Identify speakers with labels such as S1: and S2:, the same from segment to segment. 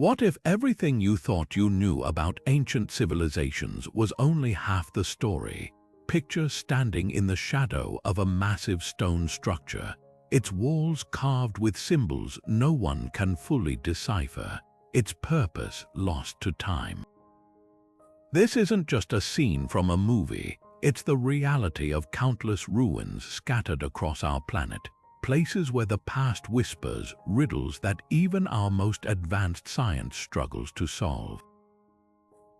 S1: What if everything you thought you knew about ancient civilizations was only half the story? Picture standing in the shadow of a massive stone structure, its walls carved with symbols no one can fully decipher, its purpose lost to time. This isn't just a scene from a movie, it's the reality of countless ruins scattered across our planet, places where the past whispers riddles that even our most advanced science struggles to solve.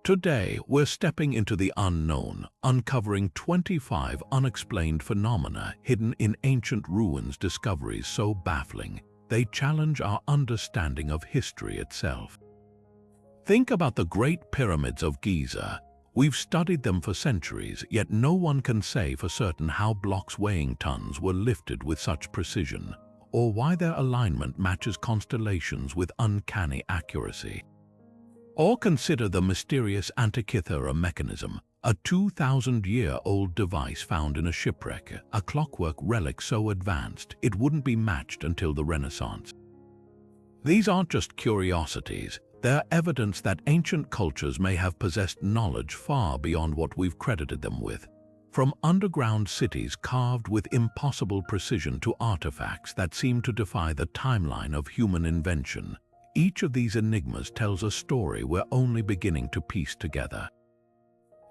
S1: Today, we're stepping into the unknown, uncovering 25 unexplained phenomena hidden in ancient ruins, discoveries so baffling they challenge our understanding of history itself. Think about the Great Pyramids of Giza. We've studied them for centuries, yet no one can say for certain how blocks weighing tons were lifted with such precision, or why their alignment matches constellations with uncanny accuracy. Or consider the mysterious Antikythera mechanism, a 2,000-year-old device found in a shipwreck, a clockwork relic so advanced it wouldn't be matched until the Renaissance. These aren't just curiosities, they're evidence that ancient cultures may have possessed knowledge far beyond what we've credited them with. From underground cities carved with impossible precision to artifacts that seem to defy the timeline of human invention, each of these enigmas tells a story we're only beginning to piece together.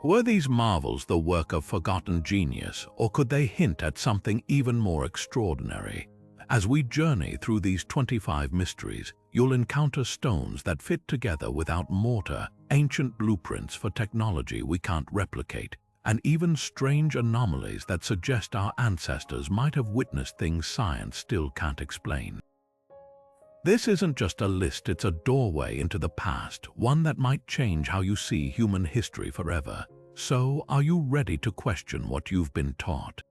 S1: Were these marvels the work of forgotten genius, or could they hint at something even more extraordinary? As we journey through these 25 mysteries, you'll encounter stones that fit together without mortar, ancient blueprints for technology we can't replicate, and even strange anomalies that suggest our ancestors might have witnessed things science still can't explain. This isn't just a list, it's a doorway into the past, one that might change how you see human history forever. So, are you ready to question what you've been taught?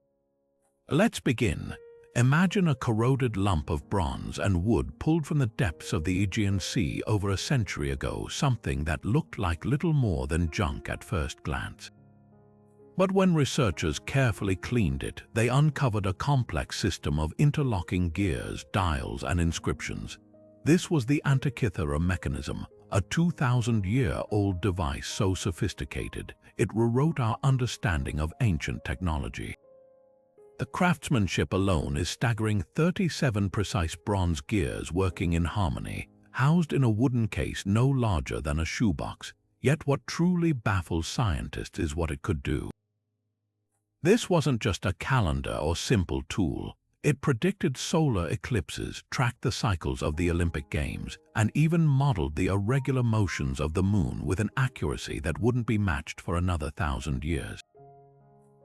S1: Let's begin. Imagine a corroded lump of bronze and wood pulled from the depths of the Aegean Sea over a century ago, something that looked like little more than junk at first glance. But when researchers carefully cleaned it, they uncovered a complex system of interlocking gears, dials, and inscriptions. This was the Antikythera mechanism, a 2,000-year-old device so sophisticated it rewrote our understanding of ancient technology. The craftsmanship alone is staggering: 37 precise bronze gears working in harmony, housed in a wooden case no larger than a shoebox. Yet what truly baffles scientists is what it could do. This wasn't just a calendar or simple tool. It predicted solar eclipses, tracked the cycles of the Olympic Games, and even modeled the irregular motions of the moon with an accuracy that wouldn't be matched for another 1,000 years.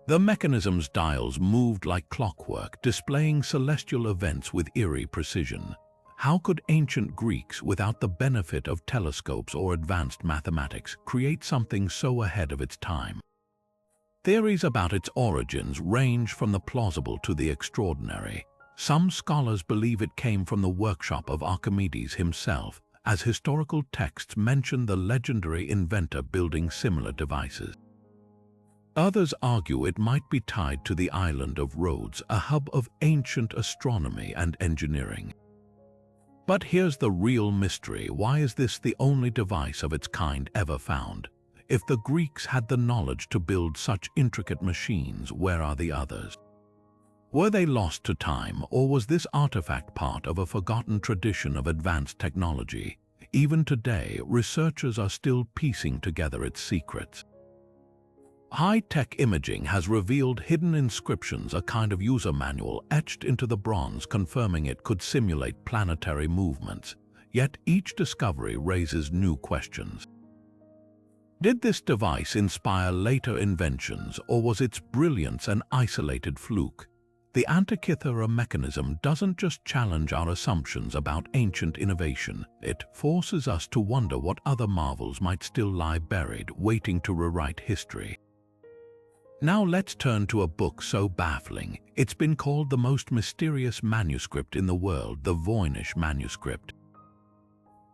S1: The mechanism's dials moved like clockwork, displaying celestial events with eerie precision. How could ancient Greeks, without the benefit of telescopes or advanced mathematics, create something so ahead of its time? Theories about its origins range from the plausible to the extraordinary. Some scholars believe it came from the workshop of Archimedes himself, as historical texts mention the legendary inventor building similar devices. Others argue it might be tied to the island of Rhodes, a hub of ancient astronomy and engineering. But here's the real mystery: why is this the only device of its kind ever found? If the Greeks had the knowledge to build such intricate machines, where are the others? Were they lost to time, or was this artifact part of a forgotten tradition of advanced technology? Even today, researchers are still piecing together its secrets. High-tech imaging has revealed hidden inscriptions, a kind of user manual etched into the bronze, confirming it could simulate planetary movements. Yet each discovery raises new questions. Did this device inspire later inventions, or was its brilliance an isolated fluke? The Antikythera mechanism doesn't just challenge our assumptions about ancient innovation, it forces us to wonder what other marvels might still lie buried, waiting to rewrite history. Now let's turn to a book so baffling, it's been called the most mysterious manuscript in the world, the Voynich Manuscript.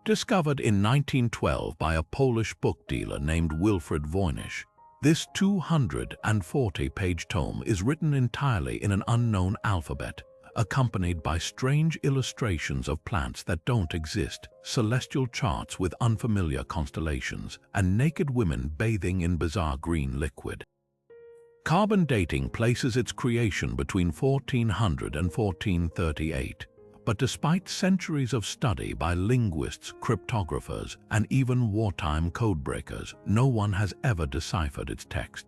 S1: Discovered in 1912 by a Polish book dealer named Wilfred Voynich, this 240-page tome is written entirely in an unknown alphabet, accompanied by strange illustrations of plants that don't exist, celestial charts with unfamiliar constellations, and naked women bathing in bizarre green liquid. Carbon dating places its creation between 1400 and 1438, but despite centuries of study by linguists, cryptographers, and even wartime codebreakers, no one has ever deciphered its text.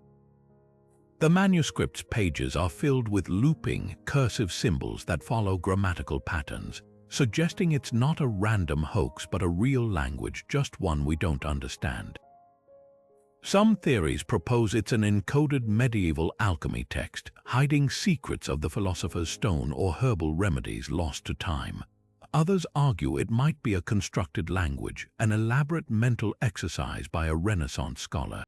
S1: The manuscript's pages are filled with looping, cursive symbols that follow grammatical patterns, suggesting it's not a random hoax but a real language, just one we don't understand. Some theories propose it's an encoded medieval alchemy text, hiding secrets of the philosopher's stone or herbal remedies lost to time. Others argue it might be a constructed language, an elaborate mental exercise by a Renaissance scholar.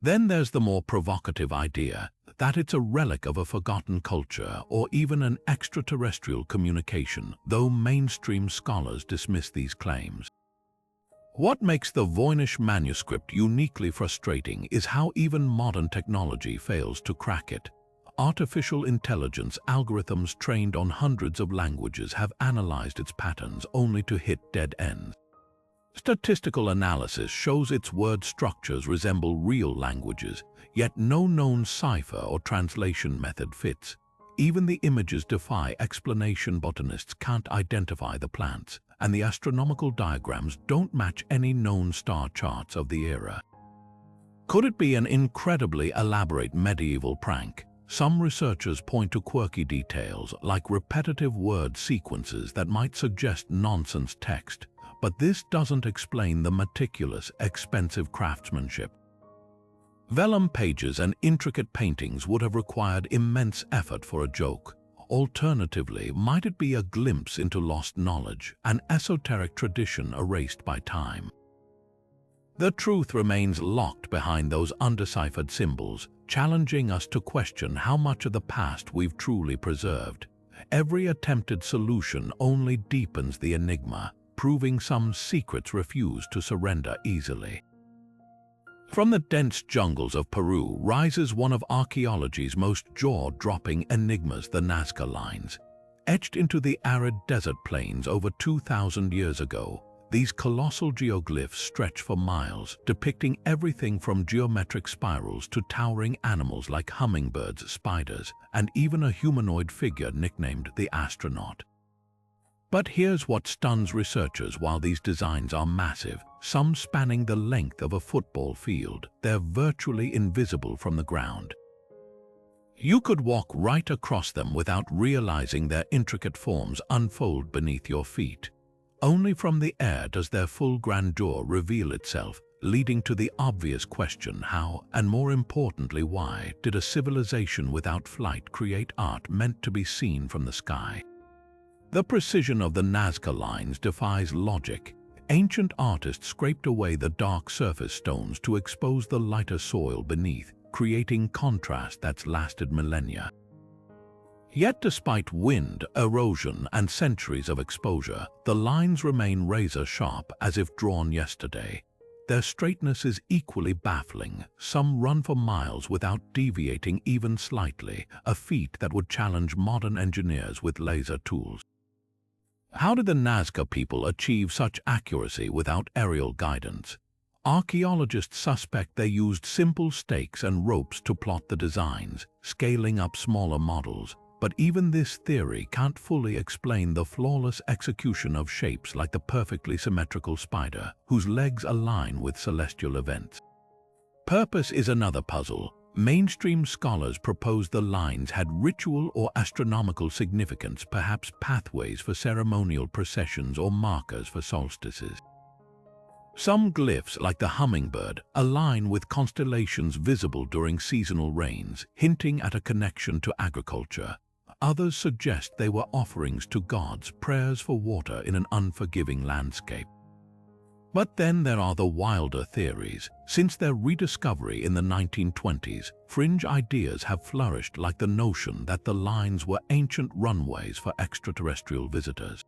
S1: Then there's the more provocative idea that it's a relic of a forgotten culture or even an extraterrestrial communication, though mainstream scholars dismiss these claims. What makes the Voynich manuscript uniquely frustrating is how even modern technology fails to crack it. Artificial intelligence algorithms trained on hundreds of languages have analyzed its patterns only to hit dead ends. Statistical analysis shows its word structures resemble real languages, yet no known cipher or translation method fits. Even the images defy explanation. Botanists can't identify the plants, and the astronomical diagrams don't match any known star charts of the era. Could it be an incredibly elaborate medieval prank? Some researchers point to quirky details like repetitive word sequences that might suggest nonsense text, but this doesn't explain the meticulous, expensive craftsmanship. Vellum pages and intricate paintings would have required immense effort for a joke. Alternatively, might it be a glimpse into lost knowledge, an esoteric tradition erased by time? The truth remains locked behind those undeciphered symbols, challenging us to question how much of the past we've truly preserved. Every attempted solution only deepens the enigma, proving some secrets refuse to surrender easily. From the dense jungles of Peru rises one of archaeology's most jaw-dropping enigmas, the Nazca Lines. Etched into the arid desert plains over 2,000 years ago, these colossal geoglyphs stretch for miles, depicting everything from geometric spirals to towering animals like hummingbirds, spiders, and even a humanoid figure nicknamed the astronaut. But here's what stuns researchers. While these designs are massive, some spanning the length of a football field, they're virtually invisible from the ground. You could walk right across them without realizing their intricate forms unfold beneath your feet. Only from the air does their full grandeur reveal itself, leading to the obvious question: how, and more importantly why, did a civilization without flight create art meant to be seen from the sky? The precision of the Nazca Lines defies logic. Ancient artists scraped away the dark surface stones to expose the lighter soil beneath, creating contrast that's lasted millennia. Yet despite wind, erosion, and centuries of exposure, the lines remain razor-sharp as if drawn yesterday. Their straightness is equally baffling. Some run for miles without deviating even slightly, a feat that would challenge modern engineers with laser tools. How did the Nazca people achieve such accuracy without aerial guidance? Archaeologists suspect they used simple stakes and ropes to plot the designs, scaling up smaller models. But even this theory can't fully explain the flawless execution of shapes like the perfectly symmetrical spider, whose legs align with celestial events. Purpose is another puzzle. Mainstream scholars propose the lines had ritual or astronomical significance, perhaps pathways for ceremonial processions or markers for solstices. Some glyphs, like the hummingbird, align with constellations visible during seasonal rains, hinting at a connection to agriculture. Others suggest they were offerings to gods, prayers for water in an unforgiving landscape. But then there are the wilder theories. Since their rediscovery in the 1920s, fringe ideas have flourished, like the notion that the lines were ancient runways for extraterrestrial visitors.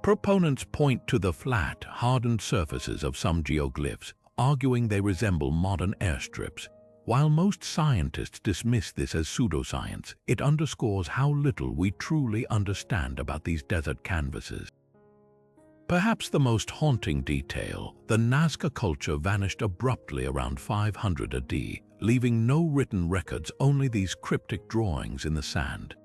S1: Proponents point to the flat, hardened surfaces of some geoglyphs, arguing they resemble modern airstrips. While most scientists dismiss this as pseudoscience, it underscores how little we truly understand about these desert canvases. Perhaps the most haunting detail, the Nazca culture vanished abruptly around 500 AD, leaving no written records, only these cryptic drawings in the sand.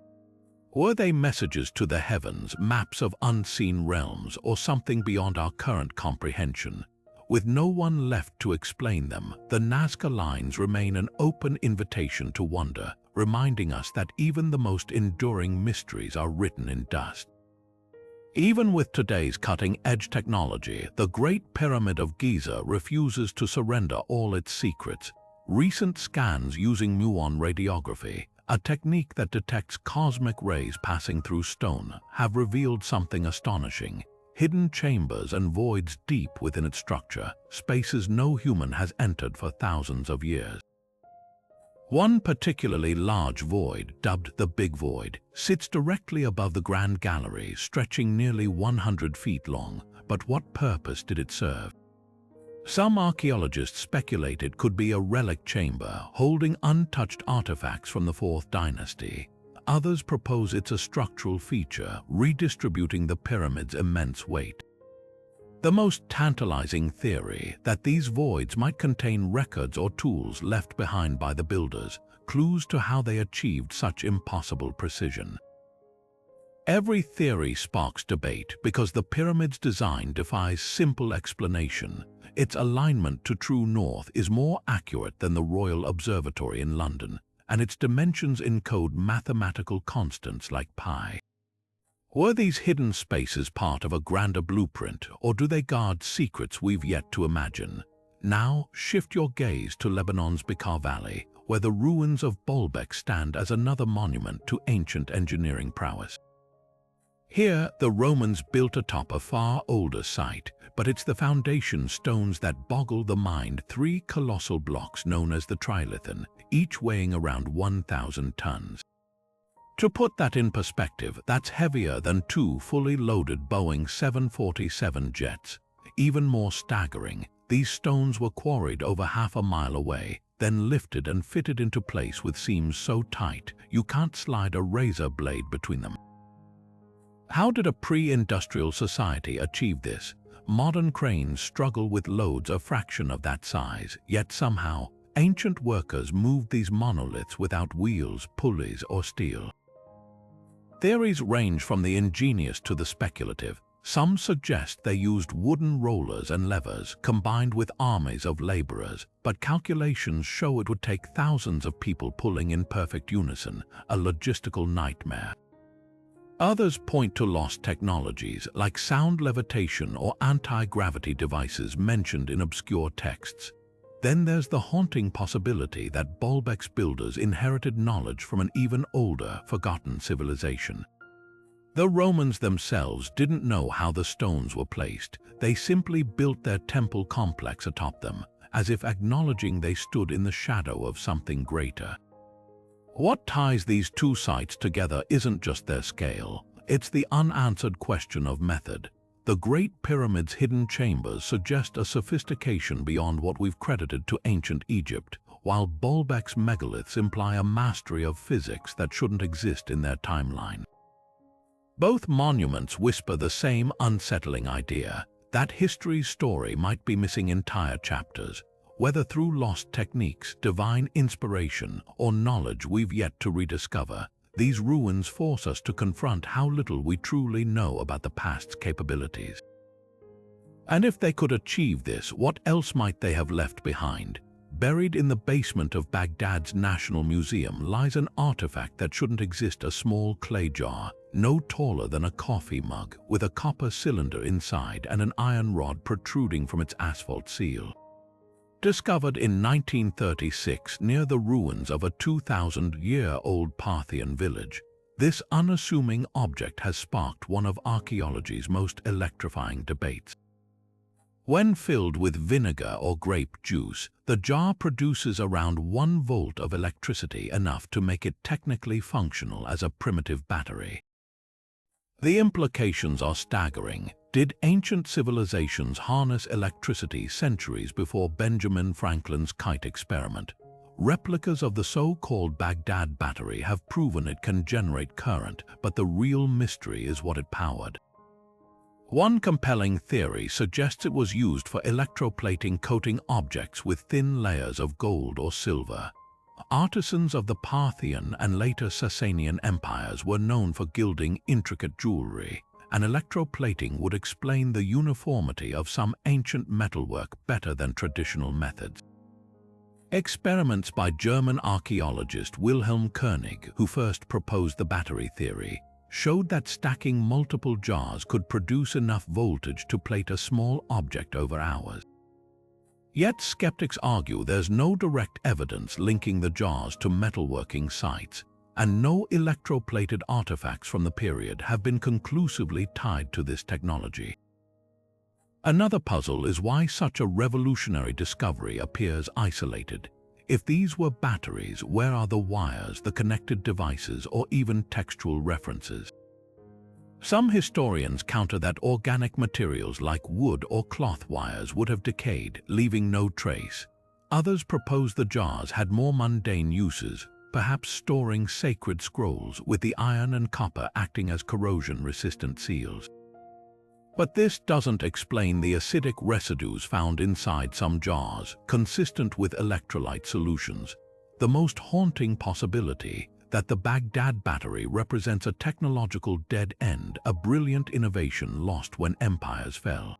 S1: Were they messages to the heavens, maps of unseen realms, or something beyond our current comprehension? With no one left to explain them, the Nazca Lines remain an open invitation to wonder, reminding us that even the most enduring mysteries are written in dust. Even with today's cutting-edge technology, the Great Pyramid of Giza refuses to surrender all its secrets. Recent scans using muon radiography, a technique that detects cosmic rays passing through stone, have revealed something astonishing. Hidden chambers and voids deep within its structure, spaces no human has entered for thousands of years. One particularly large void, dubbed the Big Void, sits directly above the Grand Gallery, stretching nearly 100 feet long. But what purpose did it serve? Some archaeologists speculate it could be a relic chamber holding untouched artifacts from the 4th dynasty. Others propose it's a structural feature, redistributing the pyramid's immense weight. The most tantalizing theory, that these voids might contain records or tools left behind by the builders, clues to how they achieved such impossible precision. Every theory sparks debate because the pyramid's design defies simple explanation. Its alignment to true north is more accurate than the Royal Observatory in London, and its dimensions encode mathematical constants like pi. Were these hidden spaces part of a grander blueprint, or do they guard secrets we've yet to imagine? Now, shift your gaze to Lebanon's Bekaa Valley, where the ruins of Baalbek stand as another monument to ancient engineering prowess. Here, the Romans built atop a far older site, but it's the foundation stones that boggle the mind, 3 colossal blocks known as the Trilithon, each weighing around 1,000 tons. To put that in perspective, that's heavier than 2 fully loaded Boeing 747 jets. Even more staggering, these stones were quarried over half a mile away, then lifted and fitted into place with seams so tight you can't slide a razor blade between them. How did a pre-industrial society achieve this? Modern cranes struggle with loads a fraction of that size, yet somehow, ancient workers moved these monoliths without wheels, pulleys, or steel. Theories range from the ingenious to the speculative. Some suggest they used wooden rollers and levers combined with armies of laborers, but calculations show it would take thousands of people pulling in perfect unison, a logistical nightmare. Others point to lost technologies like sound levitation or anti-gravity devices mentioned in obscure texts. Then there's the haunting possibility that Baalbek's builders inherited knowledge from an even older, forgotten civilization. The Romans themselves didn't know how the stones were placed. They simply built their temple complex atop them, as if acknowledging they stood in the shadow of something greater. What ties these two sites together isn't just their scale, it's the unanswered question of method. The Great Pyramid's hidden chambers suggest a sophistication beyond what we've credited to ancient Egypt, while Baalbek's megaliths imply a mastery of physics that shouldn't exist in their timeline. Both monuments whisper the same unsettling idea, that history's story might be missing entire chapters. Whether through lost techniques, divine inspiration, or knowledge we've yet to rediscover, these ruins force us to confront how little we truly know about the past's capabilities. And if they could achieve this, what else might they have left behind? Buried in the basement of Baghdad's National Museum lies an artifact that shouldn't exist, a small clay jar, no taller than a coffee mug, with a copper cylinder inside and an iron rod protruding from its asphalt seal. Discovered in 1936 near the ruins of a 2,000-year-old Parthian village, this unassuming object has sparked one of archaeology's most electrifying debates. When filled with vinegar or grape juice, the jar produces around 1 volt of electricity, enough to make it technically functional as a primitive battery. The implications are staggering. Did ancient civilizations harness electricity centuries before Benjamin Franklin's kite experiment? replicas of the so-called Baghdad Battery have proven it can generate current, but the real mystery is what it powered. One compelling theory suggests it was used for electroplating, coating objects with thin layers of gold or silver. Artisans of the Parthian and later Sasanian empires were known for gilding intricate jewelry, and electroplating would explain the uniformity of some ancient metalwork better than traditional methods. Experiments by German archaeologist Wilhelm Koenig, who first proposed the battery theory, showed that stacking multiple jars could produce enough voltage to plate a small object over hours. Yet skeptics argue there's no direct evidence linking the jars to metalworking sites, and no electroplated artifacts from the period have been conclusively tied to this technology. Another puzzle is why such a revolutionary discovery appears isolated. If these were batteries, where are the wires, the connected devices, or even textual references? Some historians counter that organic materials like wood or cloth wires would have decayed, leaving no trace. Others propose the jars had more mundane uses, perhaps storing sacred scrolls, with the iron and copper acting as corrosion-resistant seals. But this doesn't explain the acidic residues found inside some jars, consistent with electrolyte solutions. The most haunting possibility, that the Baghdad Battery represents a technological dead end, a brilliant innovation lost when empires fell.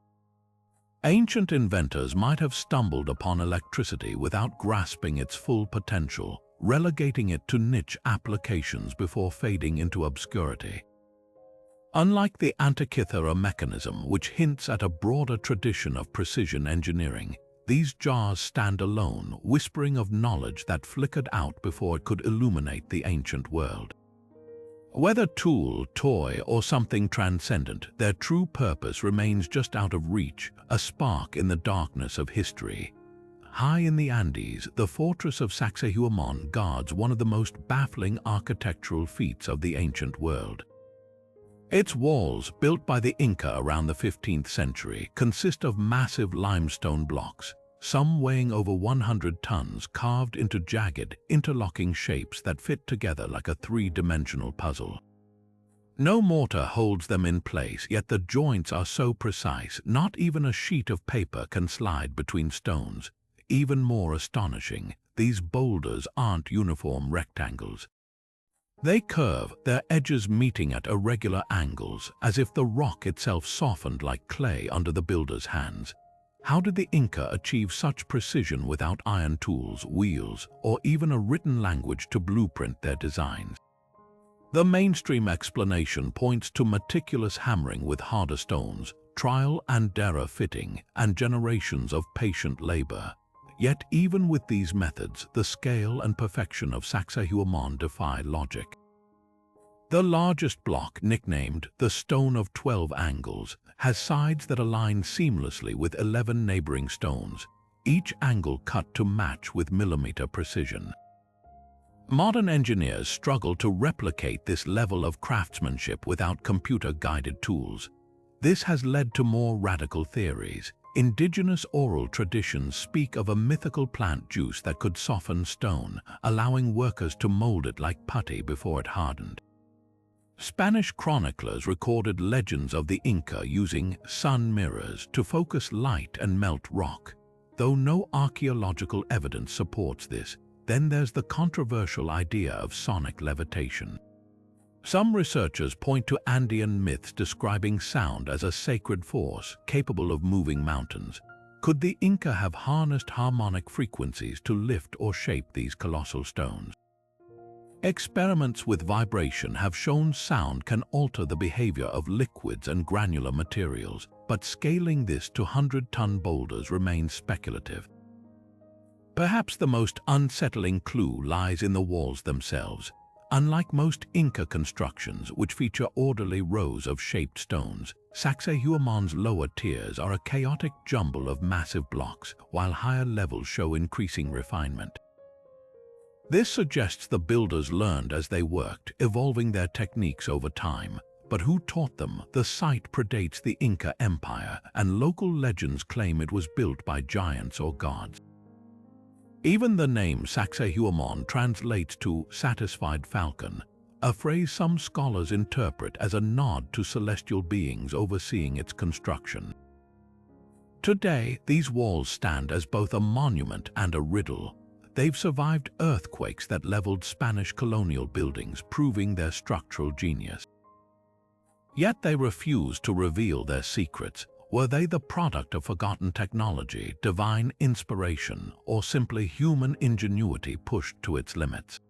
S1: Ancient inventors might have stumbled upon electricity without grasping its full potential, relegating it to niche applications before fading into obscurity. Unlike the Antikythera mechanism, which hints at a broader tradition of precision engineering, these jars stand alone, whispering of knowledge that flickered out before it could illuminate the ancient world. Whether tool, toy, or something transcendent, their true purpose remains just out of reach, a spark in the darkness of history. High in the Andes, the fortress of Sacsayhuamán guards one of the most baffling architectural feats of the ancient world. Its walls, built by the Inca around the 15th century, consist of massive limestone blocks, some weighing over 100 tons, carved into jagged, interlocking shapes that fit together like a three-dimensional puzzle. No mortar holds them in place, yet the joints are so precise, not even a sheet of paper can slide between stones. Even more astonishing, these boulders aren't uniform rectangles. They curve, their edges meeting at irregular angles, as if the rock itself softened like clay under the builder's hands. How did the Inca achieve such precision without iron tools, wheels, or even a written language to blueprint their designs? The mainstream explanation points to meticulous hammering with harder stones, trial and error fitting, and generations of patient labor. Yet even with these methods, the scale and perfection of Sacsayhuamán defy logic. The largest block, nicknamed the Stone of 12 Angles, has sides that align seamlessly with 11 neighboring stones, each angle cut to match with millimeter precision. Modern engineers struggle to replicate this level of craftsmanship without computer-guided tools. This has led to more radical theories. Indigenous oral traditions speak of a mythical plant juice that could soften stone, allowing workers to mold it like putty before it hardened. Spanish chroniclers recorded legends of the Inca using sun mirrors to focus light and melt rock. Though no archaeological evidence supports this, then there's the controversial idea of sonic levitation. Some researchers point to Andean myths describing sound as a sacred force capable of moving mountains. Could the Inca have harnessed harmonic frequencies to lift or shape these colossal stones? Experiments with vibration have shown sound can alter the behavior of liquids and granular materials, but scaling this to 100-ton boulders remains speculative. Perhaps the most unsettling clue lies in the walls themselves. Unlike most Inca constructions, which feature orderly rows of shaped stones, Sacsayhuamán's lower tiers are a chaotic jumble of massive blocks, while higher levels show increasing refinement. This suggests the builders learned as they worked, evolving their techniques over time. But who taught them? The site predates the Inca Empire, and local legends claim it was built by giants or gods. Even the name Sacsayhuamán translates to satisfied falcon, a phrase some scholars interpret as a nod to celestial beings overseeing its construction. Today, these walls stand as both a monument and a riddle. They've survived earthquakes that leveled Spanish colonial buildings, proving their structural genius. Yet they refuse to reveal their secrets. Were they the product of forgotten technology, divine inspiration, or simply human ingenuity pushed to its limits?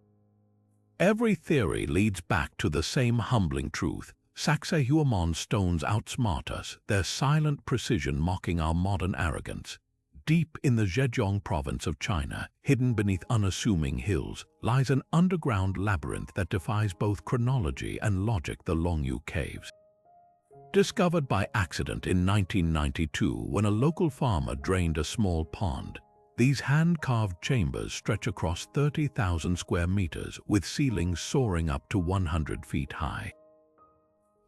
S1: Every theory leads back to the same humbling truth. Sacsayhuamán stones outsmart us, their silent precision mocking our modern arrogance. Deep in the Zhejiang province of China, hidden beneath unassuming hills, lies an underground labyrinth that defies both chronology and logic, the Longyou Caves. Discovered by accident in 1992 when a local farmer drained a small pond, these hand-carved chambers stretch across 30,000 square meters with ceilings soaring up to 100 feet high.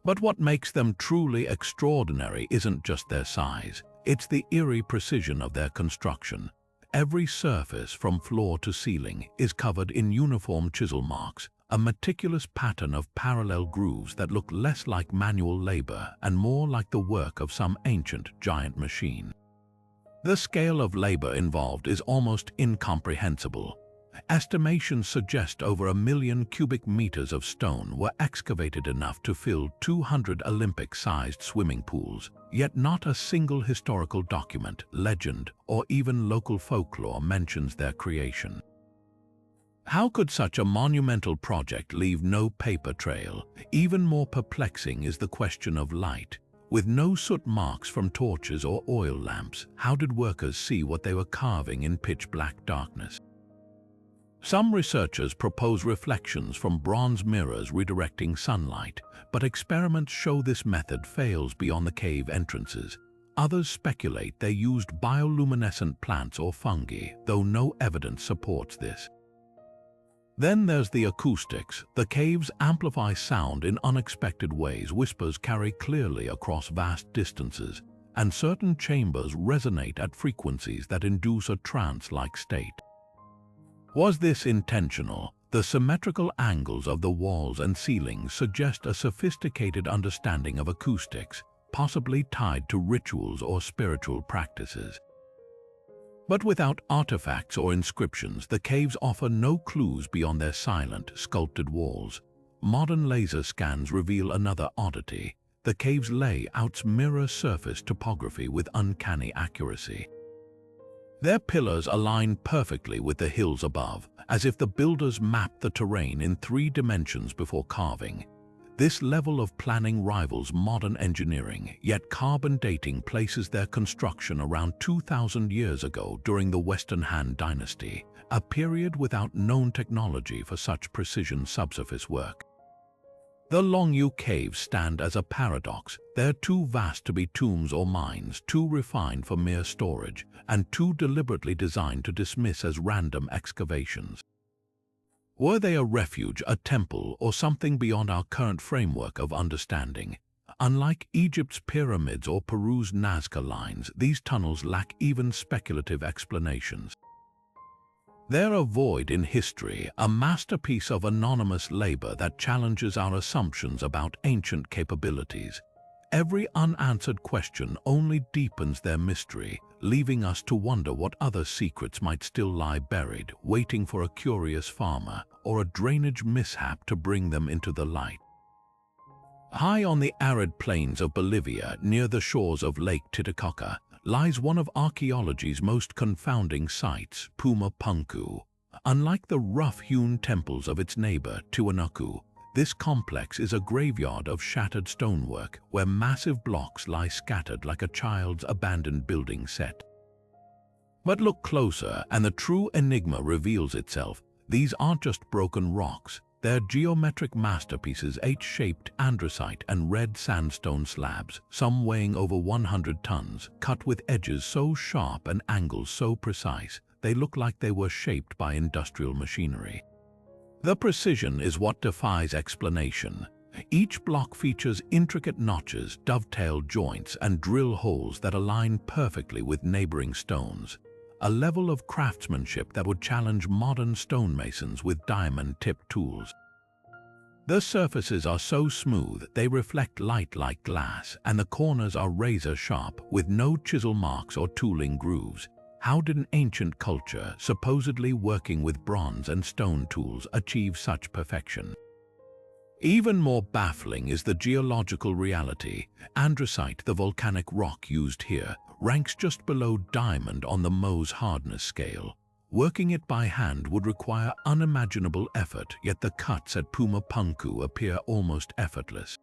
S1: But what makes them truly extraordinary isn't just their size, it's the eerie precision of their construction. Every surface, from floor to ceiling, is covered in uniform chisel marks, a meticulous pattern of parallel grooves that look less like manual labor and more like the work of some ancient giant machine. The scale of labor involved is almost incomprehensible. Estimations suggest over 1 million cubic meters of stone were excavated enough to fill 200 Olympic-sized swimming pools, yet not a single historical document, legend, or even local folklore mentions their creation. How could such a monumental project leave no paper trail? Even more perplexing is the question of light. With no soot marks from torches or oil lamps, how did workers see what they were carving in pitch-black darkness? Some researchers propose reflections from bronze mirrors redirecting sunlight, but experiments show this method fails beyond the cave entrances. Others speculate they used bioluminescent plants or fungi, though no evidence supports this. Then there's the acoustics. The caves amplify sound in unexpected ways. Whispers carry clearly across vast distances, and certain chambers resonate at frequencies that induce a trance-like state. Was this intentional? The symmetrical angles of the walls and ceilings suggest a sophisticated understanding of acoustics, possibly tied to rituals or spiritual practices. But without artifacts or inscriptions, the caves offer no clues beyond their silent, sculpted walls. Modern laser scans reveal another oddity. The cave's layouts mirror surface topography with uncanny accuracy. Their pillars align perfectly with the hills above, as if the builders mapped the terrain in 3 dimensions before carving. This level of planning rivals modern engineering, yet carbon dating places their construction around 2,000 years ago during the Western Han Dynasty, a period without known technology for such precision subsurface work. The Longyou Caves stand as a paradox. They're too vast to be tombs or mines, too refined for mere storage, and too deliberately designed to dismiss as random excavations. Were they a refuge, a temple, or something beyond our current framework of understanding? Unlike Egypt's pyramids or Peru's Nazca Lines, these tunnels lack even speculative explanations. They're a void in history, a masterpiece of anonymous labor that challenges our assumptions about ancient capabilities. Every unanswered question only deepens their mystery, leaving us to wonder what other secrets might still lie buried, waiting for a curious farmer or a drainage mishap to bring them into the light. High on the arid plains of Bolivia, near the shores of Lake Titicaca, lies one of archaeology's most confounding sites, Puma Punku. Unlike the rough-hewn temples of its neighbor, Tiwanaku, this complex is a graveyard of shattered stonework where massive blocks lie scattered like a child's abandoned building set. But look closer and the true enigma reveals itself. These aren't just broken rocks. They're geometric masterpieces, H-shaped andesite and red sandstone slabs, some weighing over 100 tons, cut with edges so sharp and angles so precise, they look like they were shaped by industrial machinery. The precision is what defies explanation. Each block features intricate notches, dovetailed joints, and drill holes that align perfectly with neighboring stones. a level of craftsmanship that would challenge modern stonemasons with diamond-tipped tools. The surfaces are so smooth they reflect light like glass, and the corners are razor-sharp with no chisel marks or tooling grooves. How did an ancient culture, supposedly working with bronze and stone tools, achieve such perfection? Even more baffling is the geological reality. Andesite, the volcanic rock used here, ranks just below diamond on the Mohs hardness scale. Working it by hand would require unimaginable effort, yet the cuts at Puma Punku appear almost effortless.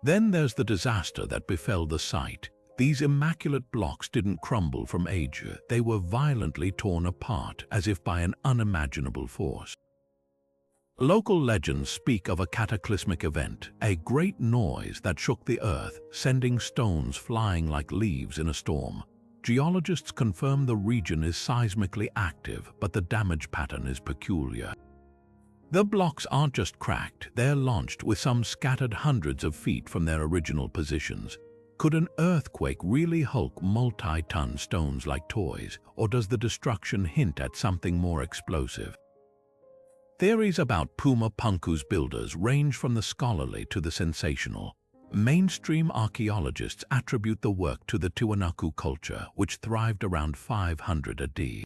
S1: Then there's the disaster that befell the site. These immaculate blocks didn't crumble from age, they were violently torn apart as if by an unimaginable force. Local legends speak of a cataclysmic event, a great noise that shook the earth, sending stones flying like leaves in a storm. Geologists confirm the region is seismically active, but the damage pattern is peculiar. The blocks aren't just cracked, they're launched with some scattered hundreds of feet from their original positions. Could an earthquake really hulk multi-ton stones like toys, or does the destruction hint at something more explosive? Theories about Puma Punku's builders range from the scholarly to the sensational. Mainstream archaeologists attribute the work to the Tiwanaku culture, which thrived around 500 AD.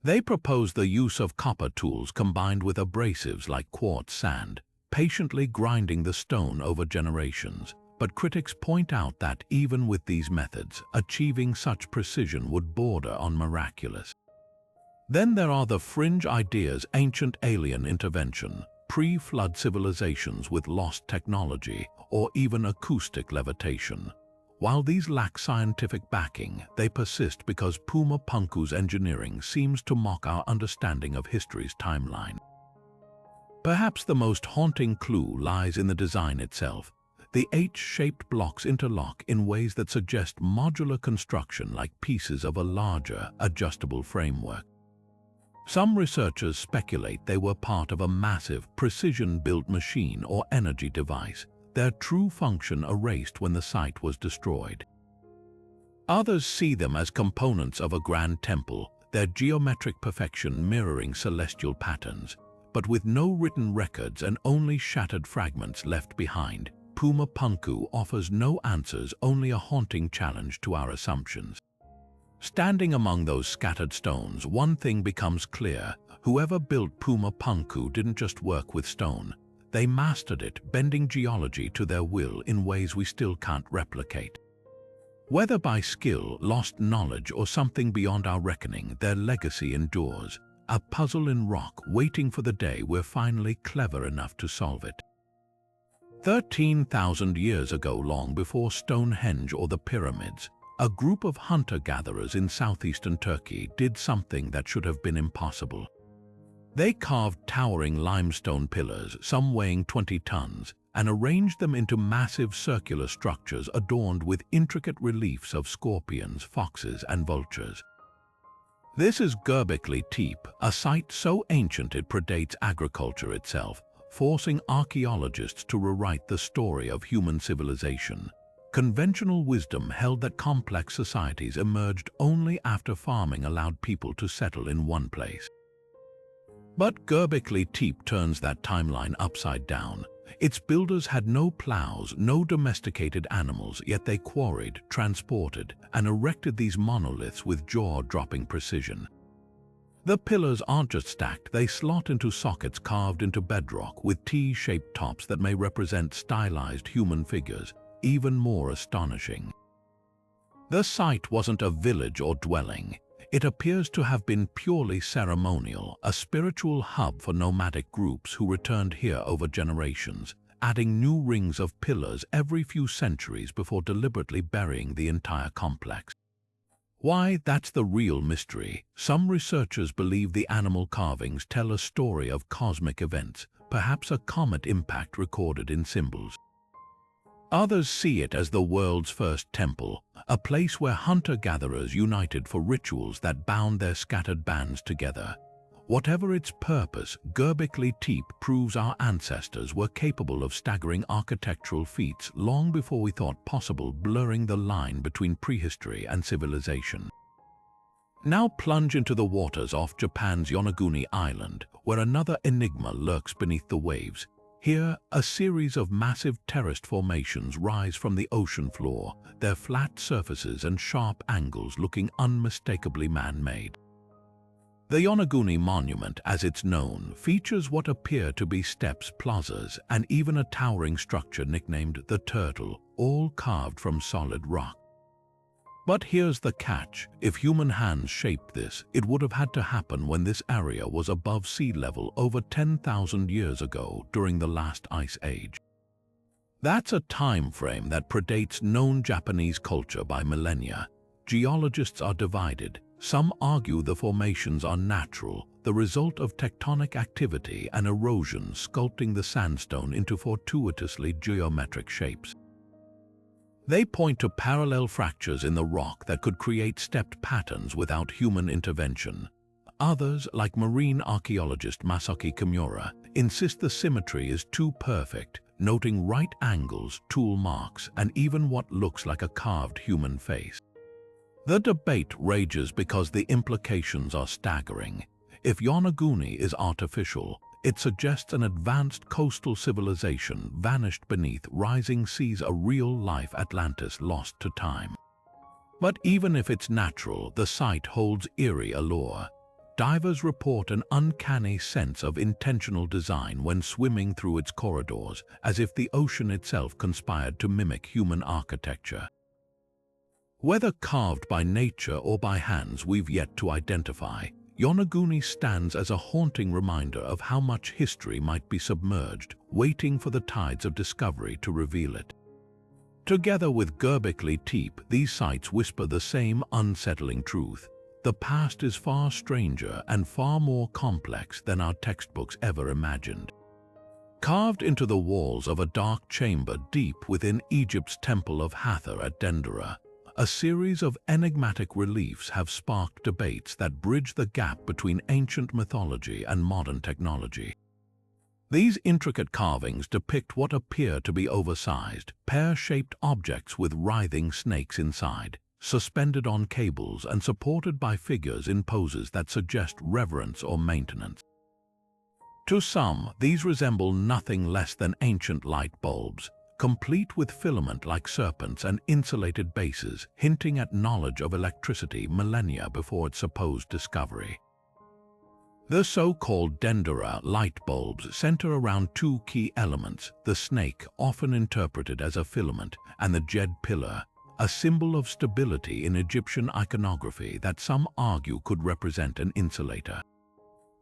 S1: They propose the use of copper tools combined with abrasives like quartz sand, patiently grinding the stone over generations. But critics point out that even with these methods, achieving such precision would border on miraculous. Then there are the fringe ideas: ancient alien intervention, pre-flood civilizations with lost technology, or even acoustic levitation. While these lack scientific backing, they persist because Puma Punku's engineering seems to mock our understanding of history's timeline. Perhaps the most haunting clue lies in the design itself. The H-shaped blocks interlock in ways that suggest modular construction, like pieces of a larger, adjustable framework. Some researchers speculate they were part of a massive, precision-built machine or energy device, their true function erased when the site was destroyed. Others see them as components of a grand temple, their geometric perfection mirroring celestial patterns. But with no written records and only shattered fragments left behind, Puma Punku offers no answers, only a haunting challenge to our assumptions. Standing among those scattered stones, one thing becomes clear: whoever built Puma Punku didn't just work with stone. They mastered it, bending geology to their will in ways we still can't replicate. Whether by skill, lost knowledge, or something beyond our reckoning, their legacy endures, a puzzle in rock waiting for the day we're finally clever enough to solve it. 13,000 years ago, long before Stonehenge or the pyramids, a group of hunter-gatherers in southeastern Turkey did something that should have been impossible. They carved towering limestone pillars, some weighing 20 tons, and arranged them into massive circular structures adorned with intricate reliefs of scorpions, foxes, and vultures. This is Göbekli Tepe, a site so ancient it predates agriculture itself, forcing archaeologists to rewrite the story of human civilization. Conventional wisdom held that complex societies emerged only after farming allowed people to settle in one place. But Göbekli Tepe turns that timeline upside down. Its builders had no plows, no domesticated animals, yet they quarried, transported, and erected these monoliths with jaw-dropping precision. The pillars aren't just stacked, they slot into sockets carved into bedrock with T-shaped tops that may represent stylized human figures. Even more astonishing, the site wasn't a village or dwelling. It appears to have been purely ceremonial, a spiritual hub for nomadic groups who returned here over generations, adding new rings of pillars every few centuries before deliberately burying the entire complex. Why? That's the real mystery. Some researchers believe the animal carvings tell a story of cosmic events, perhaps a comet impact recorded in symbols. Others see it as the world's first temple, a place where hunter-gatherers united for rituals that bound their scattered bands together. Whatever its purpose, Göbekli Tepe proves our ancestors were capable of staggering architectural feats long before we thought possible, blurring the line between prehistory and civilization. Now plunge into the waters off Japan's Yonaguni Island, where another enigma lurks beneath the waves. Here, a series of massive terraced formations rise from the ocean floor, their flat surfaces and sharp angles looking unmistakably man-made. The Yonaguni Monument, as it's known, features what appear to be steps, plazas, and even a towering structure nicknamed the Turtle, all carved from solid rock. But here's the catch: if human hands shaped this, it would have had to happen when this area was above sea level over 10,000 years ago during the last ice age. That's a time frame that predates known Japanese culture by millennia. Geologists are divided. Some argue the formations are natural, the result of tectonic activity and erosion sculpting the sandstone into fortuitously geometric shapes. They point to parallel fractures in the rock that could create stepped patterns without human intervention. Others, like marine archaeologist Masaki Kimura, insist the symmetry is too perfect, noting right angles, tool marks, and even what looks like a carved human face. The debate rages because the implications are staggering. If Yonaguni is artificial, it suggests an advanced coastal civilization vanished beneath rising seas, a real-life Atlantis lost to time. But even if it's natural, the site holds eerie allure. Divers report an uncanny sense of intentional design when swimming through its corridors, as if the ocean itself conspired to mimic human architecture. Whether carved by nature or by hands we've yet to identify, Yonaguni stands as a haunting reminder of how much history might be submerged, waiting for the tides of discovery to reveal it. Together with Göbekli Tepe, these sites whisper the same unsettling truth: the past is far stranger and far more complex than our textbooks ever imagined. Carved into the walls of a dark chamber deep within Egypt's Temple of Hathor at Dendera, a series of enigmatic reliefs have sparked debates that bridge the gap between ancient mythology and modern technology. These intricate carvings depict what appear to be oversized, pear-shaped objects with writhing snakes inside, suspended on cables and supported by figures in poses that suggest reverence or maintenance. To some, these resemble nothing less than ancient light bulbs, complete with filament-like serpents and insulated bases, hinting at knowledge of electricity millennia before its supposed discovery. The so-called Dendera light bulbs center around two key elements: the snake, often interpreted as a filament, and the jed pillar, a symbol of stability in Egyptian iconography that some argue could represent an insulator.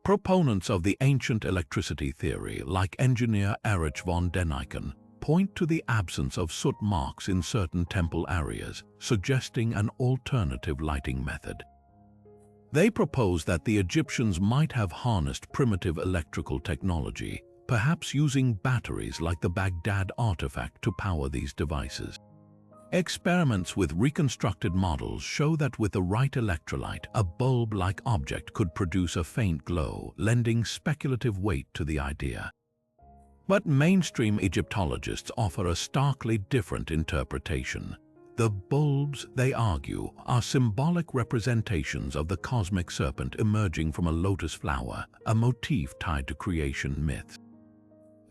S1: Proponents of the ancient electricity theory, like engineer Erich von Däniken, point to the absence of soot marks in certain temple areas, suggesting an alternative lighting method. They propose that the Egyptians might have harnessed primitive electrical technology, perhaps using batteries like the Baghdad artifact to power these devices. Experiments with reconstructed models show that with the right electrolyte, a bulb-like object could produce a faint glow, lending speculative weight to the idea. But mainstream Egyptologists offer a starkly different interpretation. The bulbs, they argue, are symbolic representations of the cosmic serpent emerging from a lotus flower, a motif tied to creation myths.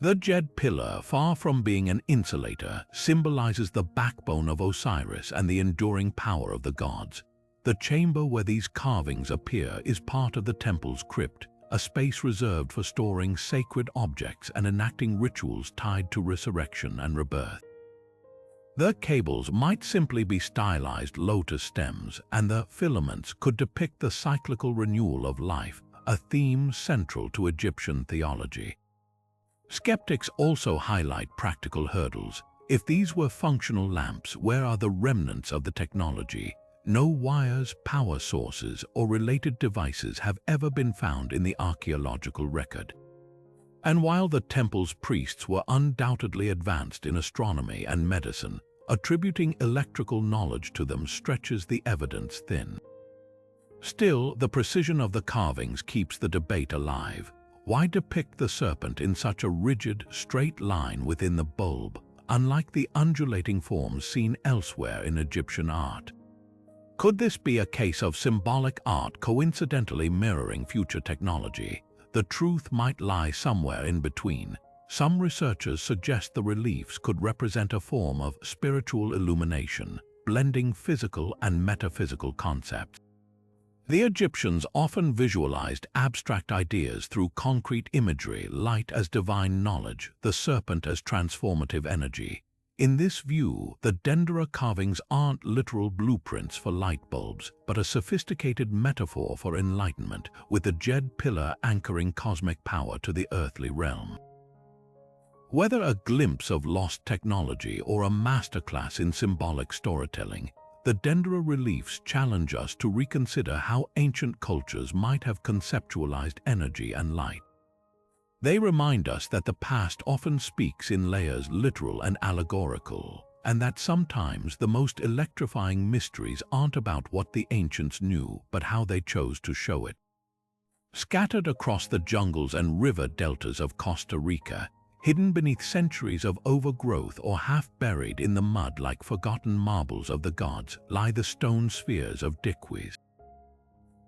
S1: The jed pillar, far from being an insulator, symbolizes the backbone of Osiris and the enduring power of the gods. The chamber where these carvings appear is part of the temple's crypt, a space reserved for storing sacred objects and enacting rituals tied to resurrection and rebirth. The cables might simply be stylized lotus stems, and the filaments could depict the cyclical renewal of life, a theme central to Egyptian theology. Skeptics also highlight practical hurdles. If these were functional lamps, where are the remnants of the technology? No wires, power sources, or related devices have ever been found in the archaeological record. And while the temple's priests were undoubtedly advanced in astronomy and medicine, attributing electrical knowledge to them stretches the evidence thin. Still, the precision of the carvings keeps the debate alive. Why depict the serpent in such a rigid, straight line within the bulb, unlike the undulating forms seen elsewhere in Egyptian art? Could this be a case of symbolic art coincidentally mirroring future technology? The truth might lie somewhere in between. Some researchers suggest the reliefs could represent a form of spiritual illumination, blending physical and metaphysical concepts. The Egyptians often visualized abstract ideas through concrete imagery, light as divine knowledge, the serpent as transformative energy. In this view, the Dendera carvings aren't literal blueprints for light bulbs, but a sophisticated metaphor for enlightenment, with the jed pillar anchoring cosmic power to the earthly realm. Whether a glimpse of lost technology or a masterclass in symbolic storytelling, the Dendera reliefs challenge us to reconsider how ancient cultures might have conceptualized energy and light. They remind us that the past often speaks in layers literal and allegorical, and that sometimes the most electrifying mysteries aren't about what the ancients knew, but how they chose to show it. Scattered across the jungles and river deltas of Costa Rica, hidden beneath centuries of overgrowth or half-buried in the mud like forgotten marbles of the gods, lie the stone spheres of Dikwis.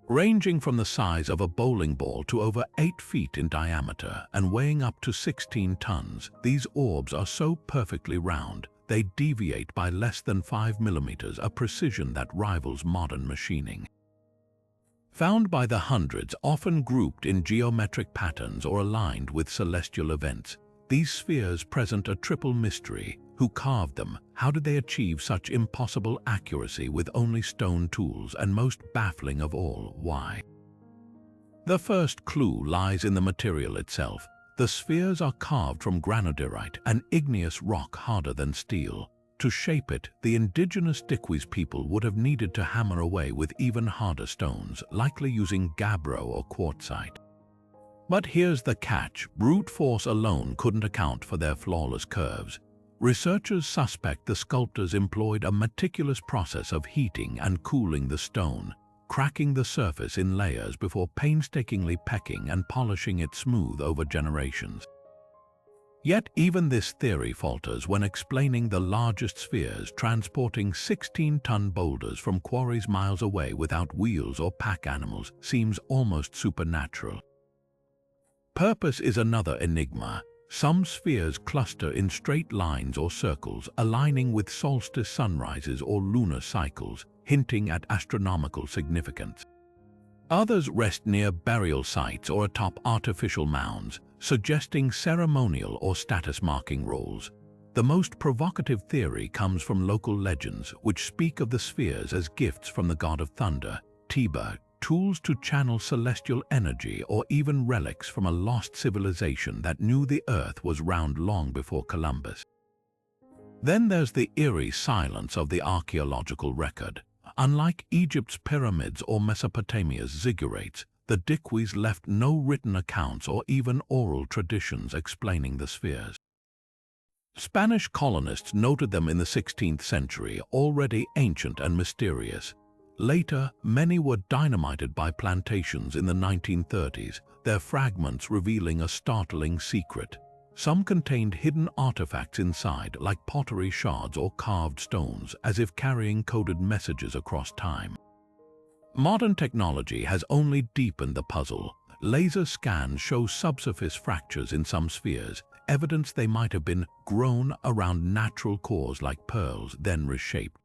S1: Ranging from the size of a bowling ball to over 8 feet in diameter and weighing up to 16 tons, these orbs are so perfectly round, they deviate by less than 5 millimeters, a precision that rivals modern machining. Found by the hundreds, often grouped in geometric patterns or aligned with celestial events, these spheres present a triple mystery. Who carved them? How did they achieve such impossible accuracy with only stone tools? And most baffling of all, why? The first clue lies in the material itself. The spheres are carved from granodiorite, an igneous rock harder than steel. To shape it, the indigenous Dikwis people would have needed to hammer away with even harder stones, likely using gabbro or quartzite. But here's the catch: brute force alone couldn't account for their flawless curves. Researchers suspect the sculptors employed a meticulous process of heating and cooling the stone, cracking the surface in layers before painstakingly pecking and polishing it smooth over generations. Yet even this theory falters when explaining the largest spheres transporting 16-ton boulders from quarries miles away without wheels or pack animals seems almost supernatural. Purpose is another enigma. Some spheres cluster in straight lines or circles, aligning with solstice sunrises or lunar cycles, hinting at astronomical significance. Others rest near burial sites or atop artificial mounds, suggesting ceremonial or status-marking roles. The most provocative theory comes from local legends, which speak of the spheres as gifts from the god of thunder, Tiba, tools to channel celestial energy, or even relics from a lost civilization that knew the Earth was round long before Columbus. Then there's the eerie silence of the archaeological record. Unlike Egypt's pyramids or Mesopotamia's ziggurats, the Dikwis left no written accounts or even oral traditions explaining the spheres. Spanish colonists noted them in the 16th century, already ancient and mysterious. Later, many were dynamited by plantations in the 1930s, their fragments revealing a startling secret. Some contained hidden artifacts inside, like pottery shards or carved stones, as if carrying coded messages across time. Modern technology has only deepened the puzzle. Laser scans show subsurface fractures in some spheres, evidence they might have been grown around natural cores like pearls, then reshaped.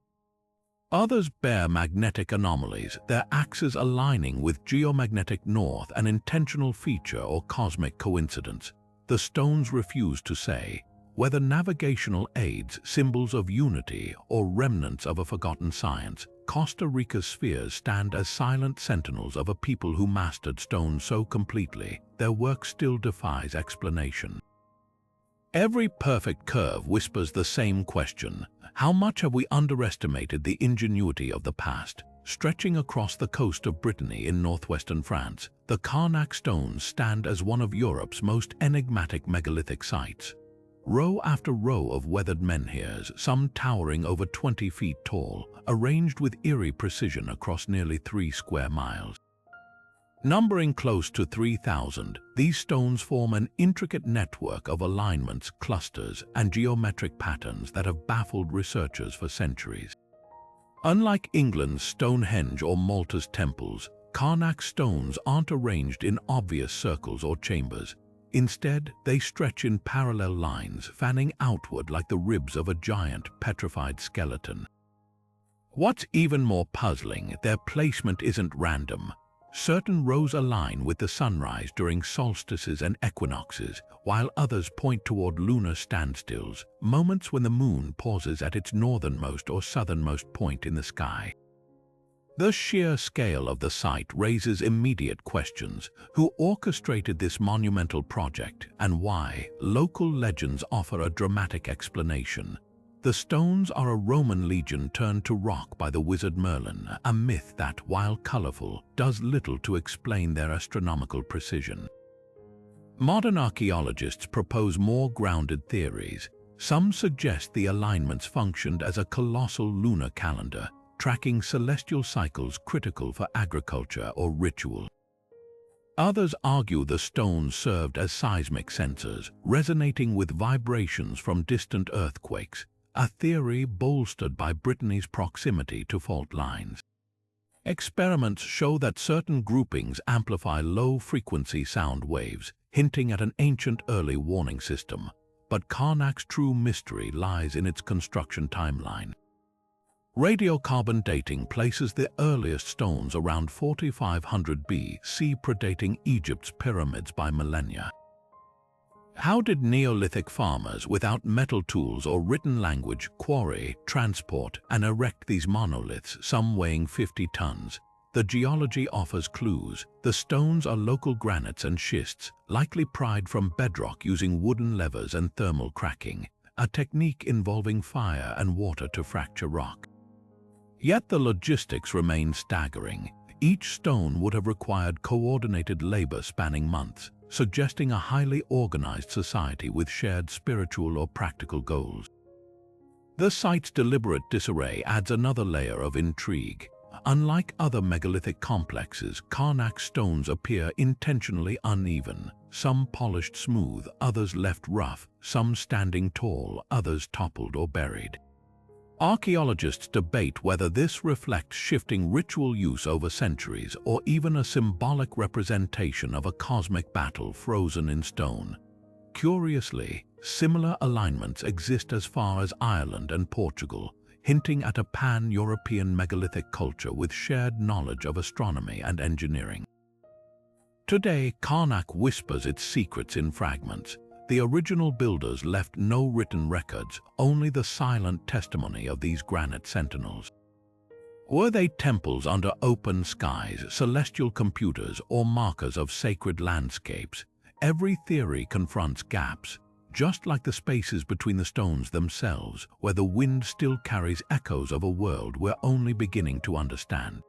S1: Others bear magnetic anomalies, their axes aligning with geomagnetic north, an intentional feature or cosmic coincidence. The stones refuse to say whether navigational aids, symbols of unity, or remnants of a forgotten science. Costa Rica's spheres stand as silent sentinels of a people who mastered stone so completely, their work still defies explanation. Every perfect curve whispers the same question: how much have we underestimated the ingenuity of the past? Stretching across the coast of Brittany in northwestern France, the Karnak stones stand as one of Europe's most enigmatic megalithic sites. Row after row of weathered menhirs, some towering over 20 feet tall, arranged with eerie precision across nearly 3 square miles. Numbering close to 3,000, these stones form an intricate network of alignments, clusters, and geometric patterns that have baffled researchers for centuries. Unlike England's Stonehenge or Malta's temples, Karnak stones aren't arranged in obvious circles or chambers. Instead, they stretch in parallel lines, fanning outward like the ribs of a giant petrified skeleton. What's even more puzzling, their placement isn't random. Certain rows align with the sunrise during solstices and equinoxes, while others point toward lunar standstills, moments when the moon pauses at its northernmost or southernmost point in the sky. The sheer scale of the site raises immediate questions. Who orchestrated this monumental project, and why? Local legends offer a dramatic explanation. The stones are a Roman legion turned to rock by the wizard Merlin, a myth that, while colorful, does little to explain their astronomical precision. Modern archaeologists propose more grounded theories. Some suggest the alignments functioned as a colossal lunar calendar, tracking celestial cycles critical for agriculture or ritual. Others argue the stones served as seismic sensors, resonating with vibrations from distant earthquakes, a theory bolstered by Brittany's proximity to fault lines. Experiments show that certain groupings amplify low-frequency sound waves, hinting at an ancient early warning system. But Karnak's true mystery lies in its construction timeline. Radiocarbon dating places the earliest stones around 4500 BC, predating Egypt's pyramids by millennia. How did Neolithic farmers without metal tools or written language quarry, transport, and erect these monoliths, some weighing 50 tons? The geology offers clues. The stones are local granites and schists, likely pried from bedrock using wooden levers and thermal cracking, a technique involving fire and water to fracture rock. Yet the logistics remain staggering. Each stone would have required coordinated labor spanning months, suggesting a highly organized society with shared spiritual or practical goals. The site's deliberate disarray adds another layer of intrigue. Unlike other megalithic complexes, Karnak stones appear intentionally uneven, some polished smooth, others left rough, some standing tall, others toppled or buried. Archaeologists debate whether this reflects shifting ritual use over centuries or even a symbolic representation of a cosmic battle frozen in stone. Curiously, similar alignments exist as far as Ireland and Portugal, hinting at a pan-European megalithic culture with shared knowledge of astronomy and engineering. Today, Karnak whispers its secrets in fragments. The original builders left no written records, only the silent testimony of these granite sentinels. Were they temples under open skies, celestial computers, or markers of sacred landscapes? Every theory confronts gaps, just like the spaces between the stones themselves, where the wind still carries echoes of a world we're only beginning to understand.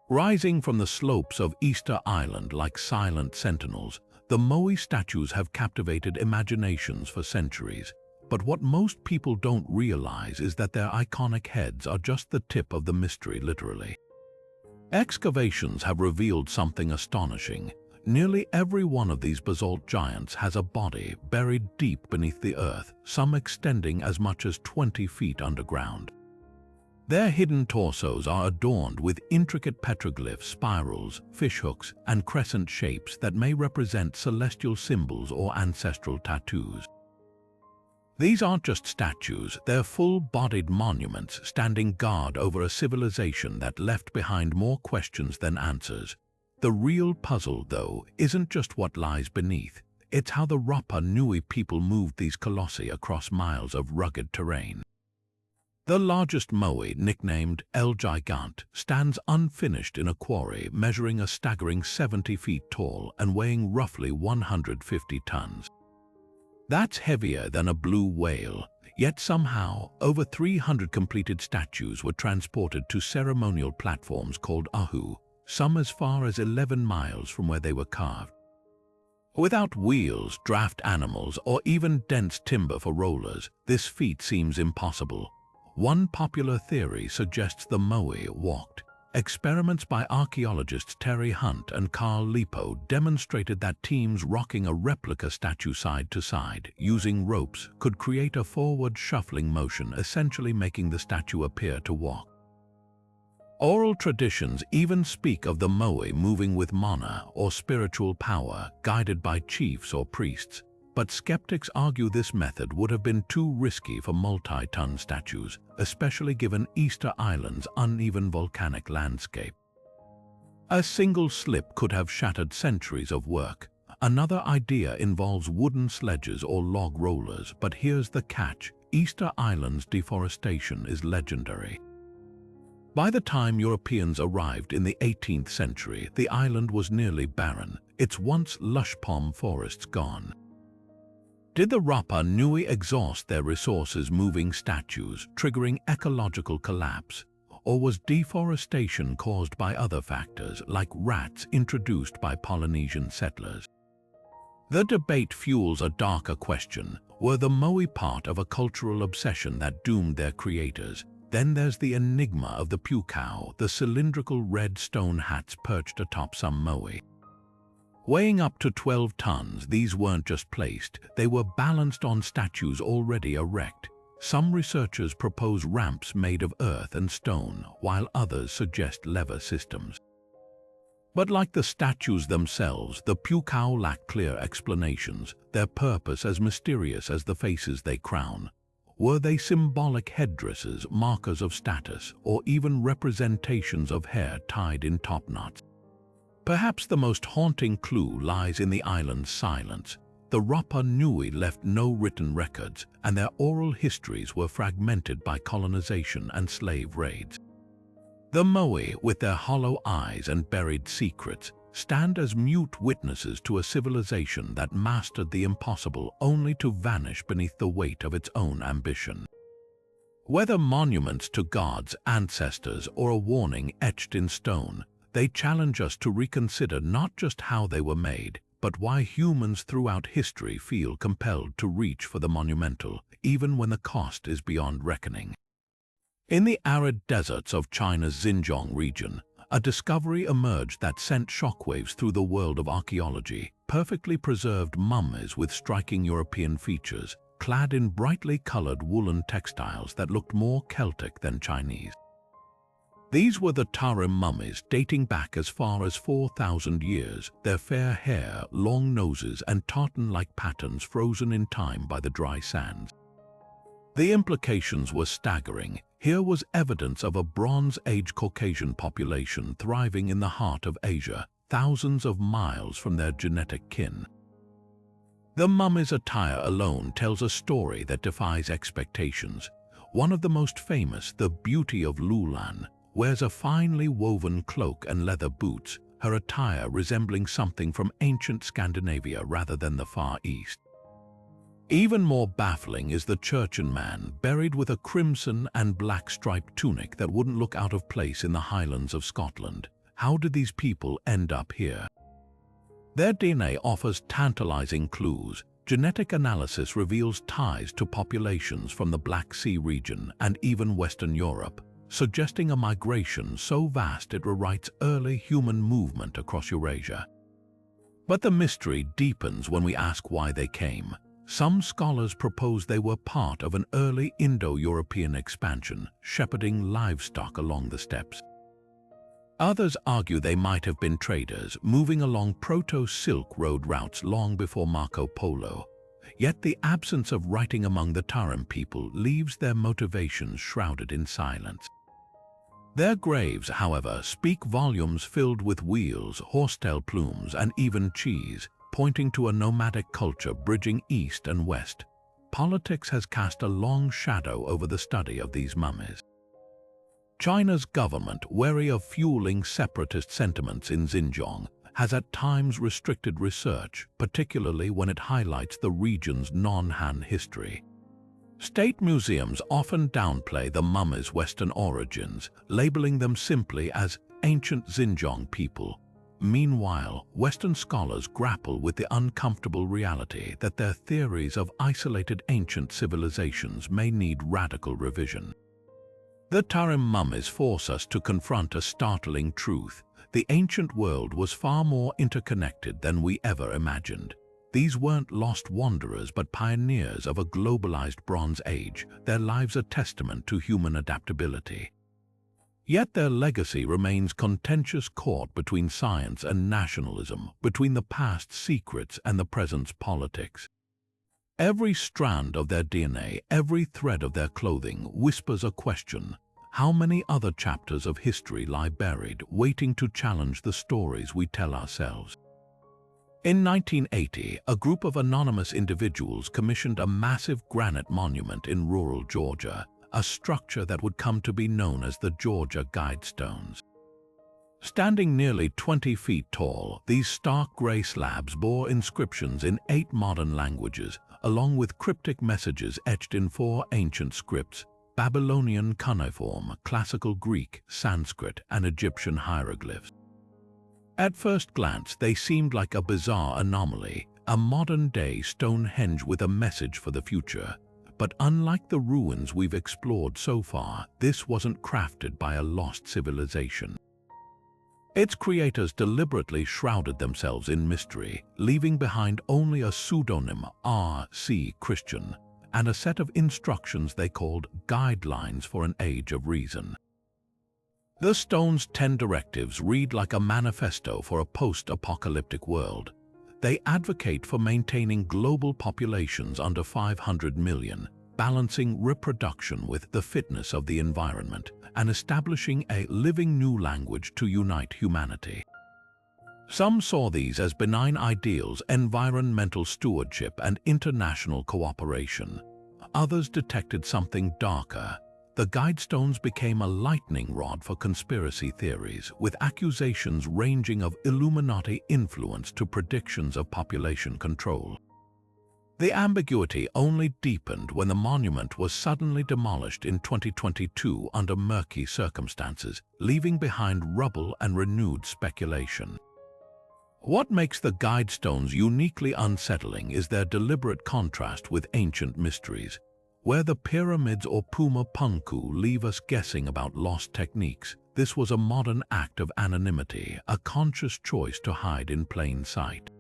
S1: Rising from the slopes of Easter Island like silent sentinels, the Moai statues have captivated imaginations for centuries. But what most people don't realize is that their iconic heads are just the tip of the mystery, literally. Excavations have revealed something astonishing. Nearly every one of these basalt giants has a body buried deep beneath the earth, some extending as much as 20 feet underground. Their hidden torsos are adorned with intricate petroglyphs, spirals, fishhooks, and crescent shapes that may represent celestial symbols or ancestral tattoos. These aren't just statues, they're full-bodied monuments standing guard over a civilization that left behind more questions than answers. The real puzzle, though, isn't just what lies beneath. It's how the Rapa Nui people moved these colossi across miles of rugged terrain. The largest Moai, nicknamed El Gigant, stands unfinished in a quarry measuring a staggering 70 feet tall and weighing roughly 150 tons. That's heavier than a blue whale, yet somehow over 300 completed statues were transported to ceremonial platforms called ahu, some as far as 11 miles from where they were carved. Without wheels, draft animals, or even dense timber for rollers, this feat seems impossible. One popular theory suggests the Moai walked. Experiments by archaeologists Terry Hunt and Carl Lipo demonstrated that teams rocking a replica statue side to side, using ropes, could create a forward shuffling motion, essentially making the statue appear to walk. Oral traditions even speak of the moai moving with mana or spiritual power, guided by chiefs or priests, but skeptics argue this method would have been too risky for multi-ton statues, especially given Easter Island's uneven volcanic landscape. A single slip could have shattered centuries of work. Another idea involves wooden sledges or log rollers, but here's the catch: Easter Island's deforestation is legendary. By the time Europeans arrived in the 18th century, the island was nearly barren, its once lush palm forests gone. Did the Rapa Nui exhaust their resources moving statues, triggering ecological collapse? Or was deforestation caused by other factors, like rats introduced by Polynesian settlers? The debate fuels a darker question: were the moai part of a cultural obsession that doomed their creators? Then there's the enigma of the Punku, the cylindrical red stone hats perched atop some moai. Weighing up to 12 tons, these weren't just placed, they were balanced on statues already erect. Some researchers propose ramps made of earth and stone, while others suggest lever systems. But like the statues themselves, the Punku lack clear explanations, their purpose as mysterious as the faces they crown. Were they symbolic headdresses, markers of status, or even representations of hair tied in topknots? Perhaps the most haunting clue lies in the island's silence. The Rapa Nui left no written records, and their oral histories were fragmented by colonization and slave raids. The moai, with their hollow eyes and buried secrets, stand as mute witnesses to a civilization that mastered the impossible only to vanish beneath the weight of its own ambition. Whether monuments to gods, ancestors, or a warning etched in stone, they challenge us to reconsider not just how they were made, but why humans throughout history feel compelled to reach for the monumental, even when the cost is beyond reckoning. In the arid deserts of China's Xinjiang region, a discovery emerged that sent shockwaves through the world of archaeology: perfectly preserved mummies with striking European features, clad in brightly colored woolen textiles that looked more Celtic than Chinese. These were the Tarim mummies, dating back as far as 4,000 years, their fair hair, long noses, and tartan-like patterns frozen in time by the dry sands. The implications were staggering. Here was evidence of a Bronze Age Caucasian population thriving in the heart of Asia, thousands of miles from their genetic kin. The mummy's attire alone tells a story that defies expectations. One of the most famous, the Beauty of Lulan, wears a finely woven cloak and leather boots, her attire resembling something from ancient Scandinavia rather than the Far East. Even more baffling is the Churchan man, buried with a crimson and black striped tunic that wouldn't look out of place in the Highlands of Scotland. How did these people end up here? Their DNA offers tantalizing clues. Genetic analysis reveals ties to populations from the Black Sea region and even Western Europe, suggesting a migration so vast it rewrites early human movement across Eurasia. But the mystery deepens when we ask why they came. Some scholars propose they were part of an early Indo-European expansion, shepherding livestock along the steppes. Others argue they might have been traders, moving along Proto-Silk Road routes long before Marco Polo. Yet the absence of writing among the Tarim people leaves their motivations shrouded in silence. Their graves, however, speak volumes, filled with wheels, horsetail plumes, and even cheese, pointing to a nomadic culture bridging east and west. Politics has cast a long shadow over the study of these mummies. China's government, wary of fueling separatist sentiments in Xinjiang, has at times restricted research, particularly when it highlights the region's non-Han history. State museums often downplay the mummies' Western origins, labeling them simply as ancient Xinjiang people. Meanwhile, Western scholars grapple with the uncomfortable reality that their theories of isolated ancient civilizations may need radical revision. The Tarim mummies force us to confront a startling truth. The ancient world was far more interconnected than we ever imagined. These weren't lost wanderers but pioneers of a globalized Bronze Age, their lives a testament to human adaptability. Yet their legacy remains contentious court between science and nationalism, between the past's secrets and the present's politics. Every strand of their DNA, every thread of their clothing whispers a question. How many other chapters of history lie buried, waiting to challenge the stories we tell ourselves? In 1980, a group of anonymous individuals commissioned a massive granite monument in rural Georgia, a structure that would come to be known as the Georgia Guidestones. Standing nearly 20 feet tall, these stark gray slabs bore inscriptions in 8 modern languages, along with cryptic messages etched in 4 ancient scripts: Babylonian cuneiform, Classical Greek, Sanskrit, and Egyptian hieroglyphs. At first glance, they seemed like a bizarre anomaly, a modern-day Stonehenge with a message for the future. But unlike the ruins we've explored so far, this wasn't crafted by a lost civilization. Its creators deliberately shrouded themselves in mystery, leaving behind only a pseudonym, R.C. Christian, and a set of instructions they called guidelines for an age of reason. The stone's 10 directives read like a manifesto for a post-apocalyptic world. They advocate for maintaining global populations under 500 million, balancing reproduction with the fitness of the environment, and establishing a living new language to unite humanity. Some saw these as benign ideals, environmental stewardship, and international cooperation. Others detected something darker. The Guidestones became a lightning rod for conspiracy theories, with accusations ranging of Illuminati influence to predictions of population control. The ambiguity only deepened when the monument was suddenly demolished in 2022 under murky circumstances, leaving behind rubble and renewed speculation. What makes the Guidestones uniquely unsettling is their deliberate contrast with ancient mysteries. Where the pyramids or Puma Punku leave us guessing about lost techniques, this was a modern act of anonymity, a conscious choice to hide in plain sight.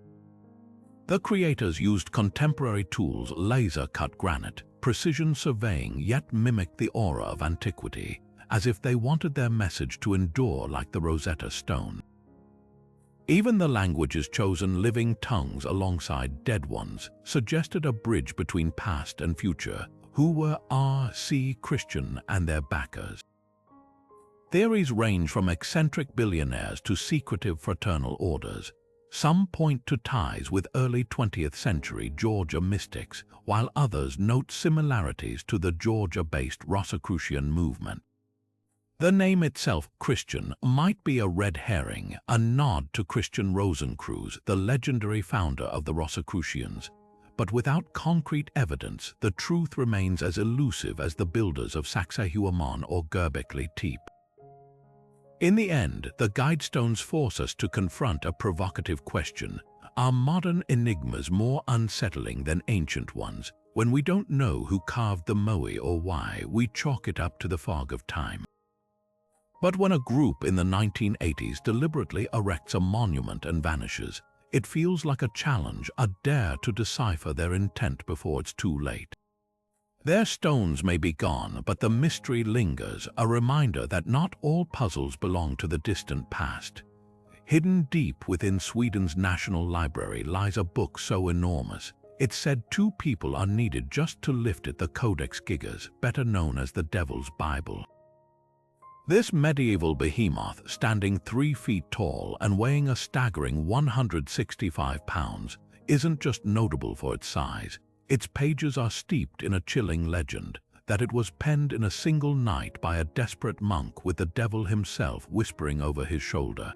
S1: The creators used contemporary tools, laser-cut granite, precision surveying, yet mimicked the aura of antiquity, as if they wanted their message to endure like the Rosetta Stone. Even the languages chosen, living tongues alongside dead ones, suggested a bridge between past and future. Who were R.C. Christian and their backers? Theories range from eccentric billionaires to secretive fraternal orders. Some point to ties with early 20th century Georgia mystics, while others note similarities to the Georgia-based Rosicrucian movement. The name itself, Christian, might be a red herring, a nod to Christian Rosencreuz, the legendary founder of the Rosicrucians. But without concrete evidence, the truth remains as elusive as the builders of Sacsayhuamán or Göbekli Tepe. In the end, the Guidestones force us to confront a provocative question. Are modern enigmas more unsettling than ancient ones? When we don't know who carved the moai or why, we chalk it up to the fog of time. But when a group in the 1980s deliberately erects a monument and vanishes, it feels like a challenge, a dare to decipher their intent before it's too late. Their stones may be gone, but the mystery lingers, a reminder that not all puzzles belong to the distant past. Hidden deep within Sweden's National Library lies a book so enormous, it's said 2 people are needed just to lift it, the Codex Gigas, better known as the Devil's Bible. This medieval behemoth, standing 3 feet tall and weighing a staggering 165 pounds, isn't just notable for its size. Its pages are steeped in a chilling legend that it was penned in a single night by a desperate monk with the devil himself whispering over his shoulder.